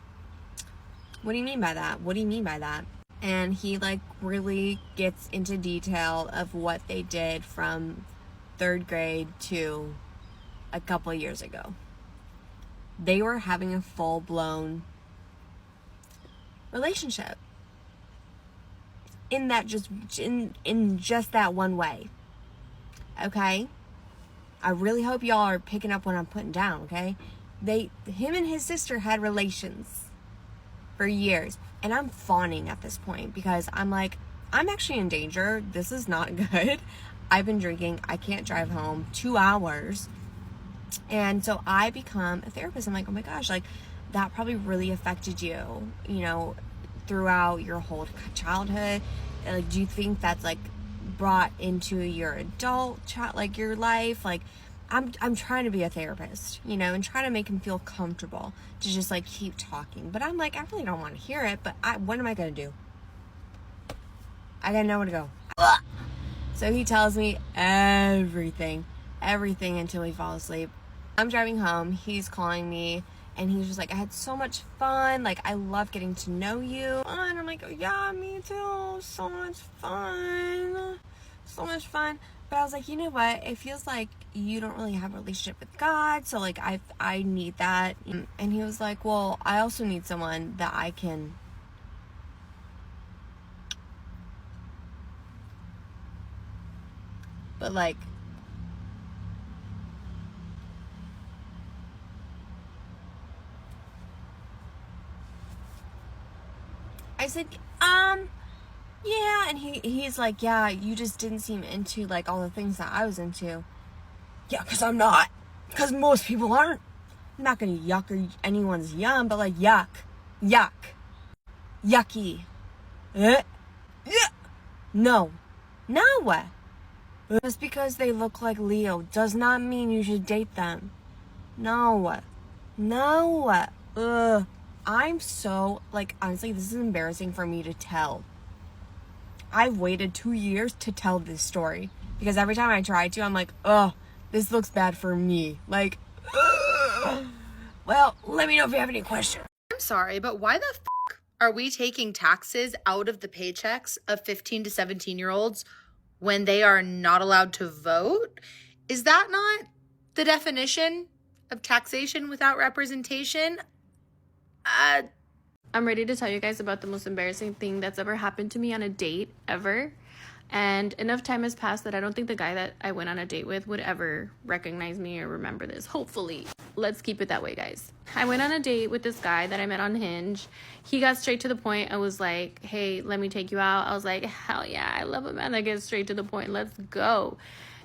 What do you mean by that? What do you mean by that? And he like really gets into detail of what they did from 3rd grade to a couple years ago. They were having a full-blown relationship. In just that one way. okay? I really hope y'all are picking up what I'm putting down, okay? Him and his sister had relations for years. And I'm fawning at this point because I'm like, I'm actually in danger. This is not good. I've been drinking. I can't drive home 2 hours. And so I become a therapist. I'm like, oh my gosh, like that probably really affected you, you know, throughout your whole childhood. Like, do you think that's like brought into your adult like your life? Like, I'm trying to be a therapist, you know, and try to make him feel comfortable to just like keep talking. But I'm like, I really don't want to hear it, but what am I going to do? I got nowhere to go. So he tells me everything until we fall asleep. I'm driving home, he's calling me, and he's just like, I had so much fun, like, I love getting to know you. And I'm like, oh, yeah, me too, so much fun. But I was like, you know what, it feels like you don't really have a relationship with God, so like I need that. And he was like, well, I also need someone that I can like I said, yeah, and he's like, yeah, you just didn't seem into like all the things that I was into. Yeah, because I'm not. Because most people aren't. I'm not gonna yuck anyone's yum, but like yucky. Yeah. No. Just because they look like Leo does not mean you should date them. No. Ugh. I'm so, like, honestly, this is embarrassing for me to tell. I've waited 2 years to tell this story. Because every time I try to, I'm like, oh, this looks bad for me. Like, ugh. Well, let me know if you have any questions. I'm sorry, but why the f*** are we taking taxes out of the paychecks of 15 to 17-year-olds when they are not allowed to vote? Is that not the definition of taxation without representation? I'm ready to tell you guys about the most embarrassing thing that's ever happened to me on a date ever. And enough time has passed that I don't think the guy that I went on a date with would ever recognize me or remember this. Hopefully. Let's keep it that way, guys. I went on a date with this guy that I met on Hinge. He got straight to the point. I was like, hey, let me take you out. I was like, hell yeah, I love a man that gets straight to the point. Let's go.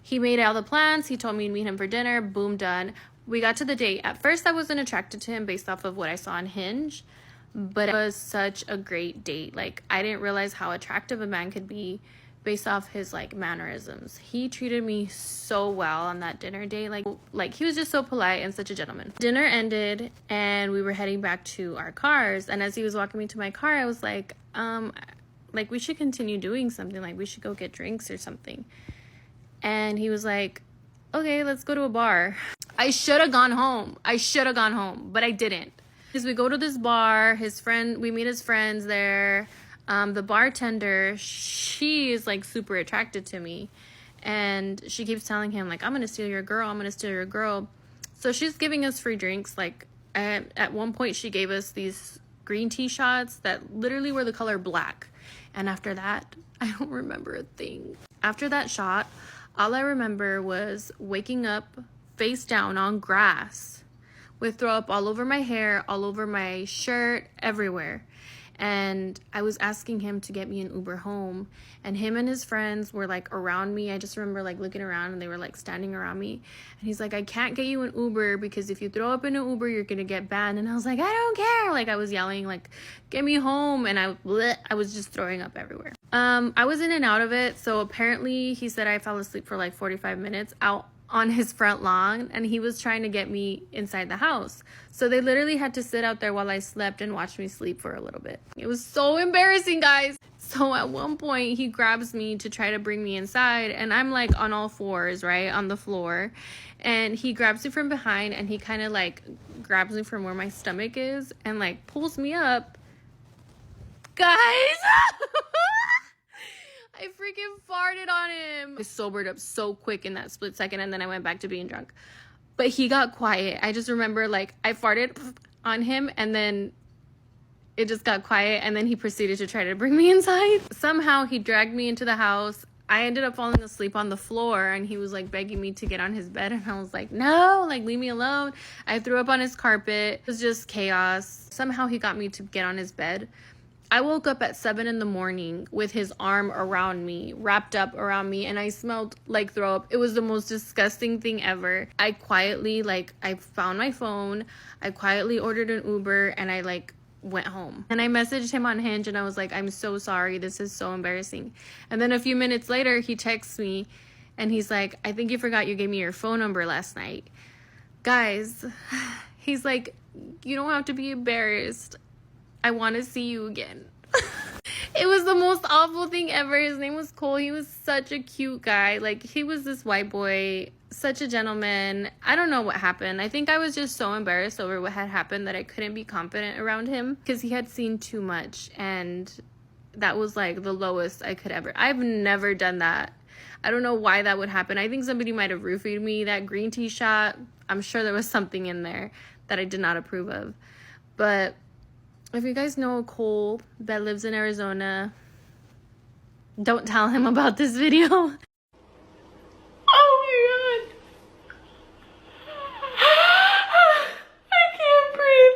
He made all the plans. He told me to meet him for dinner. Boom, done. We got to the date. At first, I wasn't attracted to him based off of what I saw on Hinge, but it was such a great date. Like, I didn't realize how attractive a man could be based off his, like, mannerisms. He treated me so well on that dinner date. Like he was just so polite and such a gentleman. Dinner ended, and we were heading back to our cars, and as he was walking me to my car, I was like, we should continue doing something. Like, we should go get drinks or something. And he was like, okay, let's go to a bar. I should have gone home, but I didn't. Because we go to this bar, we meet his friends there. The bartender, she is like super attracted to me. And she keeps telling him, like, I'm going to steal your girl. So she's giving us free drinks. Like, at one point she gave us these green tea shots that literally were the color black. And after that, I don't remember a thing. After that shot, all I remember was waking up face down on grass with throw up all over my hair, all over my shirt, everywhere. And I was asking him to get me an Uber home, and him and his friends were like around me. I just remember like looking around, and they were like standing around me. And he's like, I can't get you an Uber because if you throw up in an Uber, you're gonna get banned. And I was like, I don't care. Like, I was yelling like, get me home. And I was just throwing up everywhere. I was in and out of it. So apparently he said I fell asleep for like 45 minutes out on his front lawn, and he was trying to get me inside the house. So they literally had to sit out there while I slept and watch me sleep for a little bit. It was so embarrassing, guys. So at one point he grabs me to try to bring me inside, and I'm like on all fours, right, on the floor. And he grabs me from behind, and he kind of like grabs me from where my stomach is and like pulls me up. Guys, I freaking farted on him. I sobered up so quick in that split second, and then I went back to being drunk. But he got quiet. I just remember, like, I farted on him, and then it just got quiet, and then he proceeded to try to bring me inside. Somehow he dragged me into the house. I ended up falling asleep on the floor, and he was like begging me to get on his bed, and I was like, no, like leave me alone. I threw up on his carpet. It was just chaos. Somehow he got me to get on his bed. I woke up at 7 in the morning with his arm around me, wrapped up around me, and I smelled like throw up. It was the most disgusting thing ever. I quietly, I found my phone, I quietly ordered an Uber, and I went home. And I messaged him on Hinge, and I was like, I'm so sorry, this is so embarrassing. And then a few minutes later, he texts me, and he's like, I think you forgot you gave me your phone number last night. Guys, he's like, you don't have to be embarrassed. I want to see you again. It was the most awful thing ever. His name was Cole. He was such a cute guy. Like, he was this white boy, such a gentleman. I don't know what happened. I think I was just so embarrassed over what had happened that I couldn't be confident around him because he had seen too much, and that was like the lowest I could ever. I've never done that. I don't know why that would happen. I think somebody might have roofied me. That green tea shot, I'm sure there was something in there that I did not approve of. But if you guys know a Cole that lives in Arizona, don't tell him about this video. Oh my god. I can't breathe.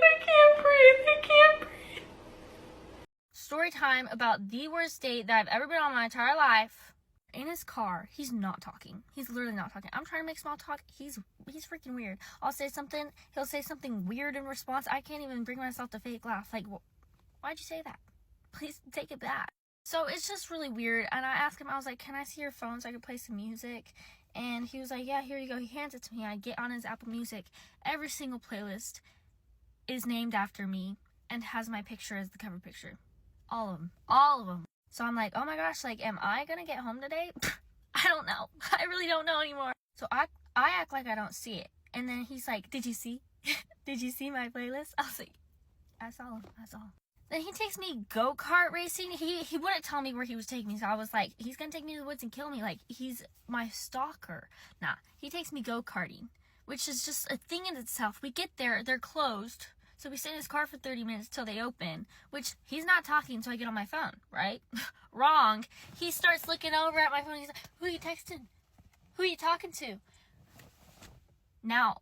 Story time about the worst date that I've ever been on my entire life. In his car, he's not talking. He's literally not talking. I'm trying to make small talk. He's freaking weird. I'll say something, he'll say something weird in response. I can't even bring myself to fake laugh. Like, why'd you say that? Please take it back. So it's just really weird. And I asked him, I was like, can I see your phone so I can play some music? And he was like, yeah, here you go. He hands it to me. I get on his Apple Music. Every single playlist is named after me and has my picture as the cover picture. All of them. So I'm like, oh my gosh, like, am I gonna get home today? I don't know. I really don't know anymore. So I act like I don't see it. And then he's like, did you see? Did you see my playlist? I was like, I saw. Then he takes me go-kart racing. He wouldn't tell me where he was taking me. So I was like, he's gonna take me to the woods and kill me. Like, he's my stalker. Nah, he takes me go-karting, which is just a thing in itself. We get there, they're closed. So we sit in his car for 30 minutes till they open, which he's not talking until I get on my phone, right? Wrong. He starts looking over at my phone. He's like, who are you texting? Who are you talking to? Now,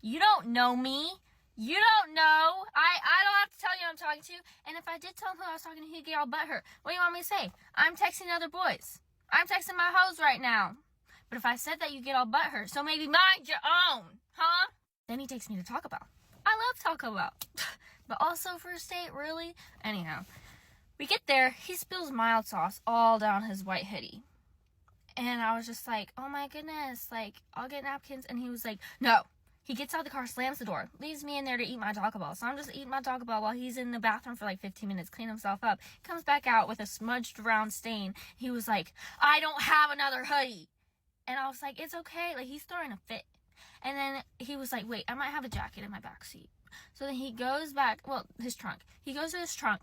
you don't know me. You don't know. I don't have to tell you who I'm talking to. And if I did tell him who I was talking to, he'd get all butthurt. What do you want me to say? I'm texting other boys. I'm texting my hoes right now. But if I said that, you get all butthurt. So maybe mind your own, huh? Then he takes me to Taco Bell. I love Taco Bell. But also first date, really? Anyhow, we get there. He spills mild sauce all down his white hoodie. And I was just like, oh my goodness. Like, I'll get napkins. And he was like, no. He gets out of the car, slams the door, leaves me in there to eat my Taco Bell. So I'm just eating my Taco Bell while he's in the bathroom for like 15 minutes, cleaning himself up. Comes back out with a smudged round stain. He was like, I don't have another hoodie. And I was like, it's okay. Like, he's throwing a fit. And then he was like, wait, I might have a jacket in my backseat. So then he goes back, his trunk. He goes to his trunk,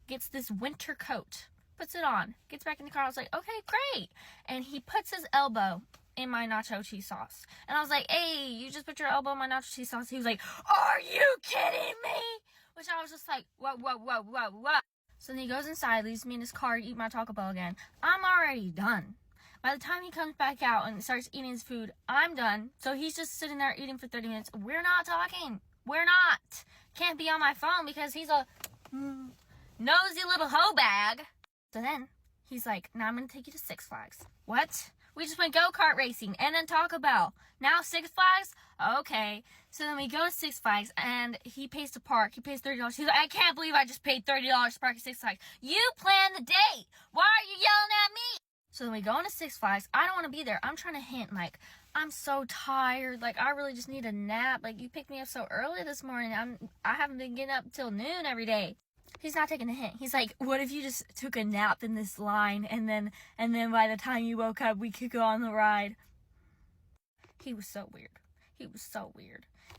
gets this winter coat, puts it on, gets back in the car. I was like, okay, great. And he puts his elbow in my nacho cheese sauce. And I was like, hey, you just put your elbow in my nacho cheese sauce. He was like, are you kidding me? Which I was just like, whoa. So then he goes inside, leaves me in his car to eat my Taco Bell again. I'm already done. By the time he comes back out and starts eating his food, I'm done. So he's just sitting there eating for 30 minutes. We're not talking. We're not. Can't be on my phone because he's a nosy little hoe bag. So then he's like, now I'm going to take you to Six Flags. What? We just went go-kart racing and then Taco Bell. Now Six Flags? Okay. So then we go to Six Flags and he pays to park. He pays $30. He's like, I can't believe I just paid $30 to park at Six Flags. You planned the date. Why are you yelling at me? So then we go into Six Flags. I don't want to be there. I'm trying to hint, like, I'm so tired. Like, I really just need a nap. Like, you picked me up so early this morning. I haven't been getting up till noon every day. He's not taking a hint. He's like, what if you just took a nap in this line and then by the time you woke up, we could go on the ride? He was so weird.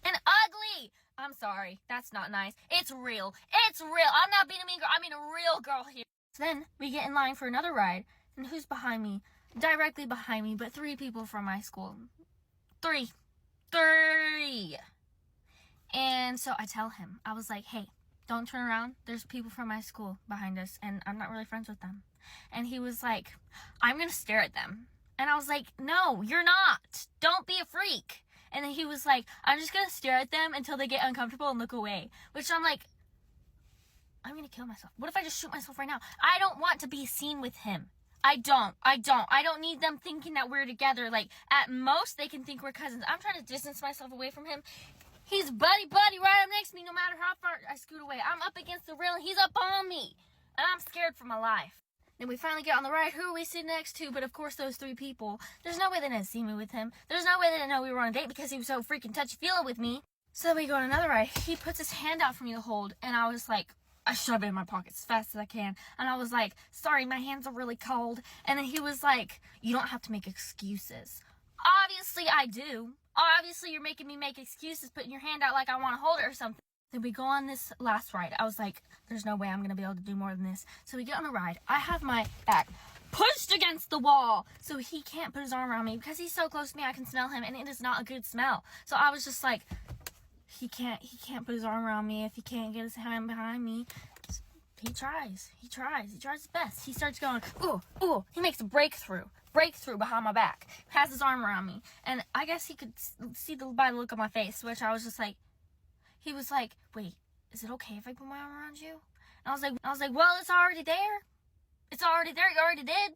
And ugly. I'm sorry. That's not nice. It's real. I'm not being a mean girl. I mean a real girl here. So then we get in line for another ride. And who's behind me? Directly behind me, but 3 people from my school. 3. And so I tell him, I was like, hey, don't turn around. There's people from my school behind us, and I'm not really friends with them. And he was like, I'm going to stare at them. And I was like, no, you're not. Don't be a freak. And then he was like, I'm just going to stare at them until they get uncomfortable and look away. Which I'm like, I'm going to kill myself. What if I just shoot myself right now? I don't want to be seen with him. I don't need them thinking that we're together. Like, at most, they can think we're cousins. I'm trying to distance myself away from him. He's buddy right up next to me no matter how far I scoot away. I'm up against the rail and he's up on me. And I'm scared for my life. Then we finally get on the ride. Who are we sitting next to? But of course, those three people. There's no way they didn't see me with him. There's no way they didn't know we were on a date because he was so freaking touchy-feely with me. So then we go on another ride. He puts his hand out for me to hold. And I was like, I shove it in my pocket as fast as I can. And I was like, sorry, my hands are really cold. And then he was like, you don't have to make excuses. Obviously, I do. Obviously, you're making me make excuses, putting your hand out like I want to hold it or something. Then we go on this last ride. I was like, there's no way I'm going to be able to do more than this. So we get on the ride. I have my back pushed against the wall so he can't put his arm around me because he's so close to me I can smell him and it is not a good smell. So I was just like, he can't put his arm around me if he can't get his hand behind me. He tries his best. He starts going, ooh, he makes a breakthrough behind my back, has his arm around me. And I guess he could see by the look on my face, which I was just like, he was like, wait, is it okay if I put my arm around you? And I was like, well, it's already there. It's already there. You already did.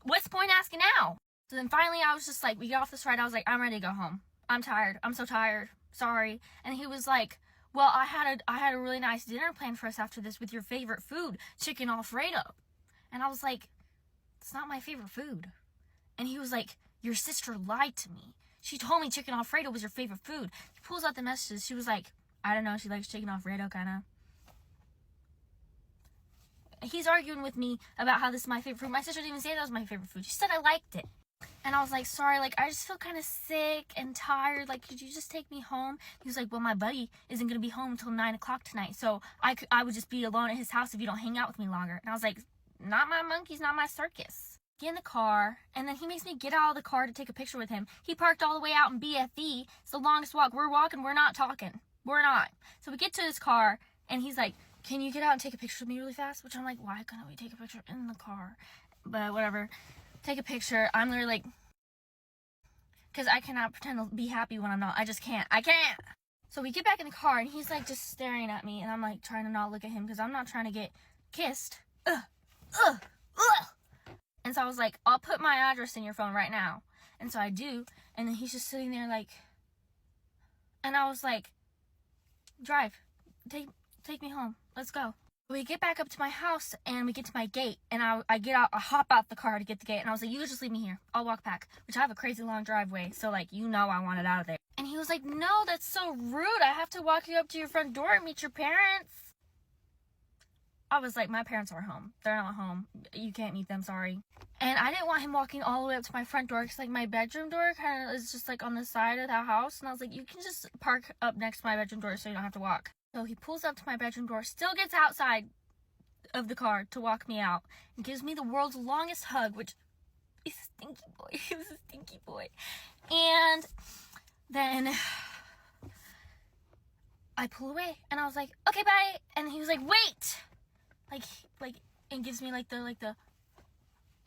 What's the point asking now? So then finally I was just like, we get off this ride. I was like, I'm ready to go home. I'm tired. I'm so tired. Sorry. And he was like, well, I had a really nice dinner planned for us after this with your favorite food, chicken Alfredo. And I was like, it's not my favorite food. And he was like, your sister lied to me. She told me chicken Alfredo was your favorite food. He pulls out the messages. She was like, I don't know. She likes chicken Alfredo, kind of. He's arguing with me about how this is my favorite food. My sister didn't even say that was my favorite food. She said I liked it. And I was like, sorry, like, I just feel kind of sick and tired. Like, could you just take me home? He was like, well, my buddy isn't going to be home until 9 o'clock tonight. So I would just be alone at his house if you don't hang out with me longer. And I was like, not my monkeys, not my circus. Get in the car. And then he makes me get out of the car to take a picture with him. He parked all the way out in BFE. It's the longest walk. We're walking. We're not talking. We're not. So we get to his car and he's like, can you get out and take a picture with me really fast? Which I'm like, why couldn't we take a picture in the car? But whatever. Take a picture. I'm literally like, because I cannot pretend to be happy when I'm not. I just can't. I can't. So we get back in the car and he's like just staring at me and I'm like trying to not look at him because I'm not trying to get kissed. And so I was like, I'll put my address in your phone right now. And so I do. And then he's just sitting there like, and I was like, drive. Take me home. Let's go. We get back up to my house and we get to my gate and I get out, I hop out the car to get the gate and I was like, you just leave me here. I'll walk back, which I have a crazy long driveway. So like, you know, I want it out of there. And he was like, no, that's so rude. I have to walk you up to your front door and meet your parents. I was like, my parents are home. They're not home. You can't meet them. Sorry. And I didn't want him walking all the way up to my front door because like my bedroom door kind of is just like on the side of the house. And I was like, you can just park up next to my bedroom door so you don't have to walk. So he pulls up to my bedroom door, still gets outside of the car to walk me out, and gives me the world's longest hug, which is a stinky boy. He was a stinky boy. And then I pull away, and I was like, okay, bye. And he was like, wait! Like, and gives me like the,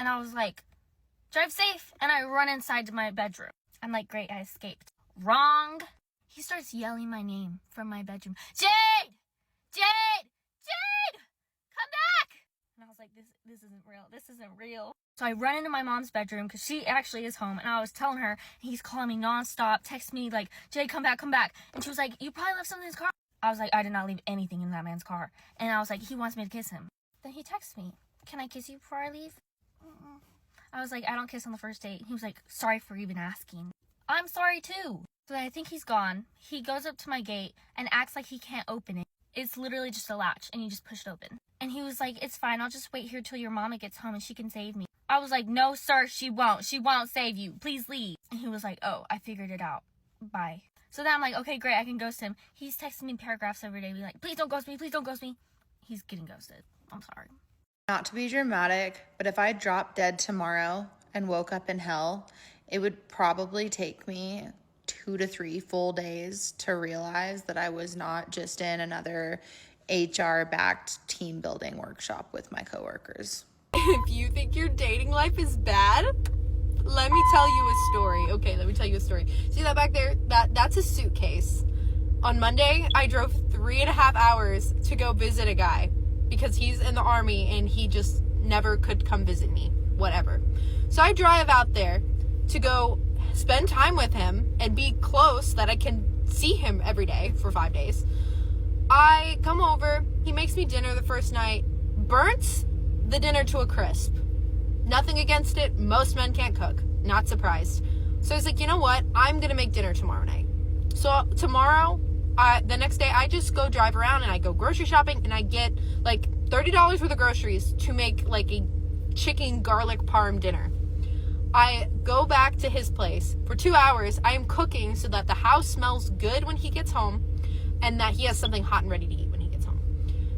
and I was like, drive safe. And I run inside to my bedroom. I'm like, great, I escaped. Wrong. He starts yelling my name from my bedroom. Jade! Jade! Jade! Come back! And I was like, this isn't real. This isn't real. So I run into my mom's bedroom because she actually is home. And I was telling her, he's calling me nonstop, texting me like, Jade, come back, come back. And she was like, you probably left something in his car. I was like, I did not leave anything in that man's car. And I was like, he wants me to kiss him. Then he texts me, can I kiss you before I leave? I was like, I don't kiss on the first date. He was like, sorry for even asking. I'm sorry too. So I think he's gone. He goes up to my gate and acts like he can't open it. It's literally just a latch and you just push it open. And he was like, it's fine. I'll just wait here till your mama gets home and she can save me. I was like, no, sir, she won't. She won't save you. Please leave. And he was like, oh, I figured it out. Bye. So then I'm like, okay, great. I can ghost him. He's texting me paragraphs every day. Being like, please don't ghost me. Please don't ghost me. He's getting ghosted. I'm sorry. Not to be dramatic, but if I dropped dead tomorrow and woke up in hell, it would probably take me 2 to 3 full days to realize that I was not just in another HR-backed team building workshop with my coworkers. If you think your dating life is bad, let me tell you a story. Okay, let me tell you a story. See that back there? That's a suitcase. On Monday, I drove 3.5 hours to go visit a guy because he's in the army and he just never could come visit me. Whatever. So I drive out there to go spend time with him and be close that I can see him every day for 5 days. I come over, he makes me dinner the first night, burnt the dinner to a crisp. Nothing against it. Most men can't cook. Not surprised. So I was like, you know what? I'm going to make dinner tomorrow night. So tomorrow, the next day, I just go drive around and I go grocery shopping and I get like $30 worth of groceries to make like a chicken garlic parm dinner. I go back to his place. For 2 hours, I am cooking so that the house smells good when he gets home and that he has something hot and ready to eat when he gets home.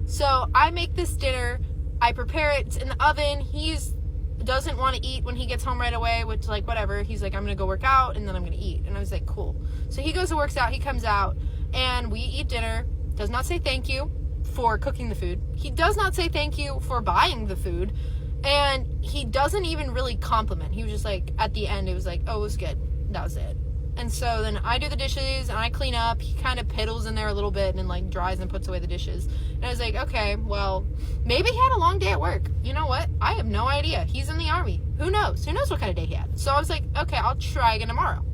So I make this dinner. I prepare it. It's in the oven. He's doesn't want to eat when he gets home right away, which, like, whatever. He's like, I'm gonna go work out and then I'm gonna eat. And I was like, cool. So he goes and works out, he comes out and we eat dinner. Does not say thank you for cooking the food. He does not say thank you for buying the food, and he doesn't even really compliment. He was just like, at the end, it was like, oh, it was good. That was it. And so then I do the dishes and I clean up. He kind of piddles in there a little bit and like dries and puts away the dishes. And I was like, okay, well, maybe he had a long day at work. You know what? I have no idea. He's in the army. Who knows? Who knows what kind of day he had? So I was like, okay, I'll try again tomorrow.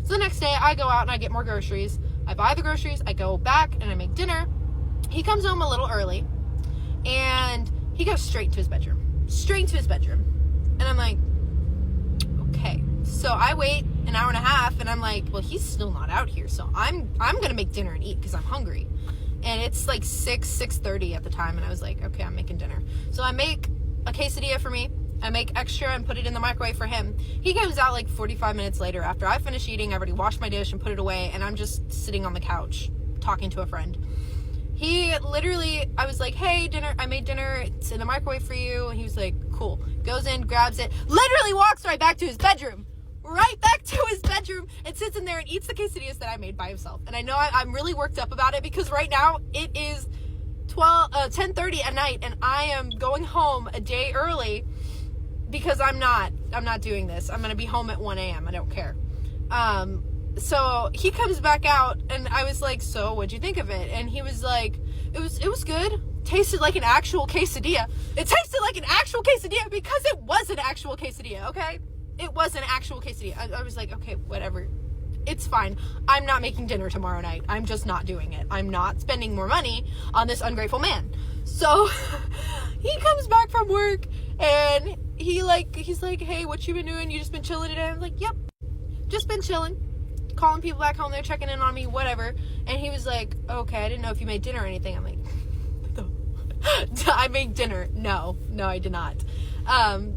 So the next day I go out and I get more groceries. I buy the groceries. I go back and I make dinner. He comes home a little early and he goes straight to his bedroom. Straight to his bedroom. And I'm like, okay. So I wait an hour and a half and I'm like, well, he's still not out here, so I'm gonna make dinner and eat because I'm hungry. And it's like 6:30 at the time, and I was like, okay, I'm making dinner. So I make a quesadilla for me. I make extra and put it in the microwave for him. He comes out like 45 minutes later after I finish eating. I've already washed my dish and put it away, and I'm just sitting on the couch talking to a friend. He literally, I was like, hey, dinner, I made dinner, it's in the microwave for you. And he was like, cool. Goes in, grabs it, literally walks right back to his bedroom. Right back to his bedroom and sits in there and eats the quesadillas that I made by himself. And I know I'm really worked up about it because right now it is 10:30 at night and I am going home a day early because I'm not doing this. I'm going to be home at 1 a.m. I don't care. So he comes back out and I was like, so what'd you think of it? And he was like, it was good. Tasted like an actual quesadilla. It tasted like an actual quesadilla because it was an actual quesadilla, okay? It was an actual quesadilla. I was like, okay, whatever. It's fine. I'm not making dinner tomorrow night. I'm just not doing it. I'm not spending more money on this ungrateful man. So he comes back from work and he's like, hey, what you been doing? You just been chilling today? I'm like, yep, just been chilling. Calling people back home, they're checking in on me, whatever. And he was like, okay, I didn't know if you made dinner or anything. I'm like, no. I made dinner. No, I did not.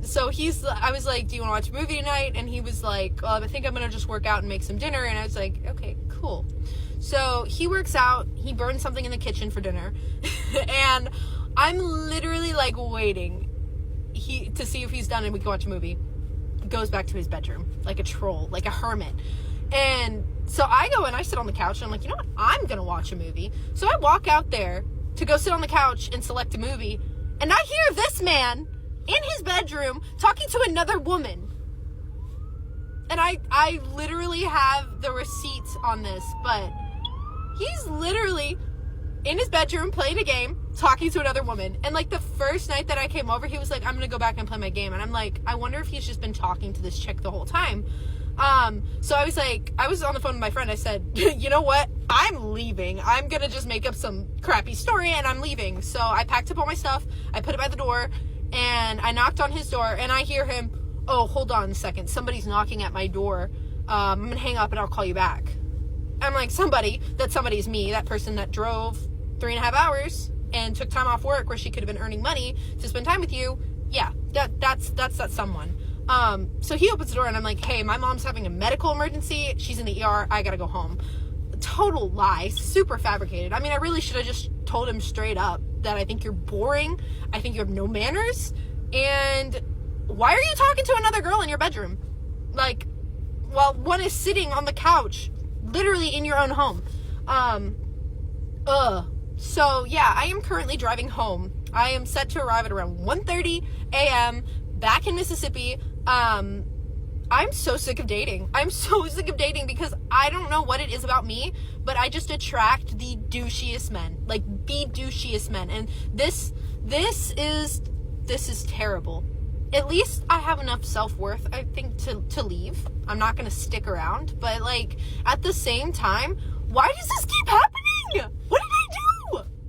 So I was like, do you want to watch a movie tonight? And he was like, well, I think I'm going to just work out and make some dinner. And I was like, okay, cool. So he works out, he burns something in the kitchen for dinner. And I'm literally like waiting to see if he's done and we can watch a movie. Goes back to his bedroom like a troll, like a hermit. And so I go and I sit on the couch and I'm like, you know what? I'm going to watch a movie. So I walk out there to go sit on the couch and select a movie. And I hear this man in his bedroom talking to another woman. And I literally have the receipts on this, but he's literally in his bedroom playing a game, talking to another woman. And like the first night that I came over, he was like, I'm going to go back and play my game. And I'm like, I wonder if he's just been talking to this chick the whole time. So I was on the phone with my friend. I said, you know what? I'm leaving. I'm going to just make up some crappy story and I'm leaving. So I packed up all my stuff. I put it by the door and I knocked on his door and I hear him, oh, hold on a second. Somebody's knocking at my door. I'm going to hang up and I'll call you back. I'm like, somebody's me, that person that drove 3.5 hours and took time off work where she could have been earning money to spend time with you. Yeah, that's someone. So he opens the door and I'm like, hey, my mom's having a medical emergency. She's in the ER. I gotta go home. Total lie. Super fabricated. I mean, I really should have just told him straight up that I think you're boring. I think you have no manners. And why are you talking to another girl in your bedroom? Like, while one is sitting on the couch, literally in your own home. So yeah, I am currently driving home. I am set to arrive at around 1:30 a.m. back in Mississippi. I'm so sick of dating. I'm so sick of dating because I don't know what it is about me, but I just attract the douchiest men. Like, the douchiest men. And this is terrible. At least I have enough self-worth, I think, to leave. I'm not gonna stick around. But, like, at the same time, why does this keep happening? What did I do?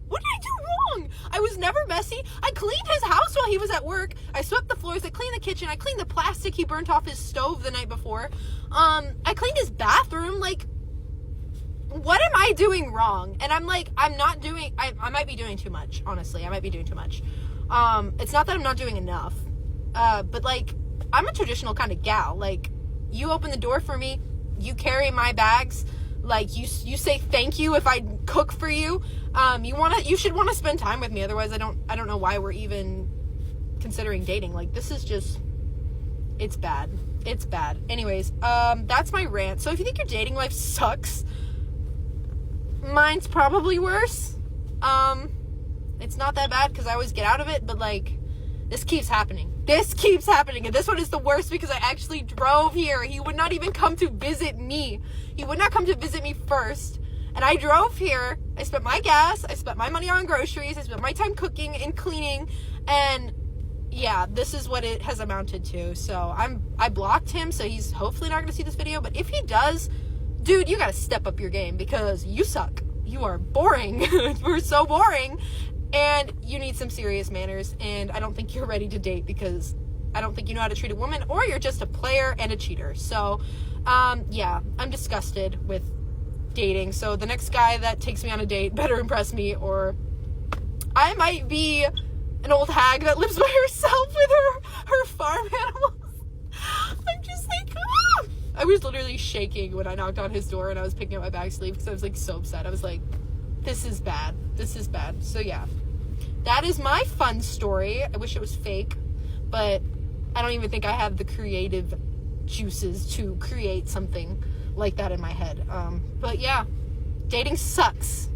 What did I do wrong? I was never messy. I cleaned his house while he was at work. I swept the floors. I cleaned the kitchen. I cleaned the plastic he burnt off his stove the night before. I cleaned his bathroom. Like, what am I doing wrong? And I'm like, I might be doing too much, honestly. I might be doing too much. It's not that I'm not doing enough. But, like, I'm a traditional kind of gal. Like, you open the door for me. You carry my bags. Like, you say thank you if I cook for you. You should want to spend time with me. Otherwise, I don't know why we're even considering dating. Like, this is just, it's bad. It's bad. Anyways, that's my rant. So if you think your dating life sucks, mine's probably worse. It's not that bad because I always get out of it, but, like, this keeps happening. This keeps happening. And this one is the worst because I actually drove here. He would not even come to visit me. He would not come to visit me first. And I drove here. I spent my gas. I spent my money on groceries. I spent my time cooking and cleaning. And yeah, this is what it has amounted to. So I blocked him, so he's hopefully not going to see this video. But if he does, dude, you got to step up your game because you suck. You are boring. You're so boring. And you need some serious manners, and I don't think you're ready to date because I don't think you know how to treat a woman, or you're just a player and a cheater. So, yeah, I'm disgusted with dating. So the next guy that takes me on a date better impress me, or I might be an old hag that lives by herself with her farm animals. I'm just like, ah! I was literally shaking when I knocked on his door and I was picking up my bag sleeve because I was, like, so upset. I was like, this is bad. This is bad. So yeah, that is my fun story. I wish it was fake, but I don't even think I have the creative juices to create something like that in my head. But yeah, dating sucks.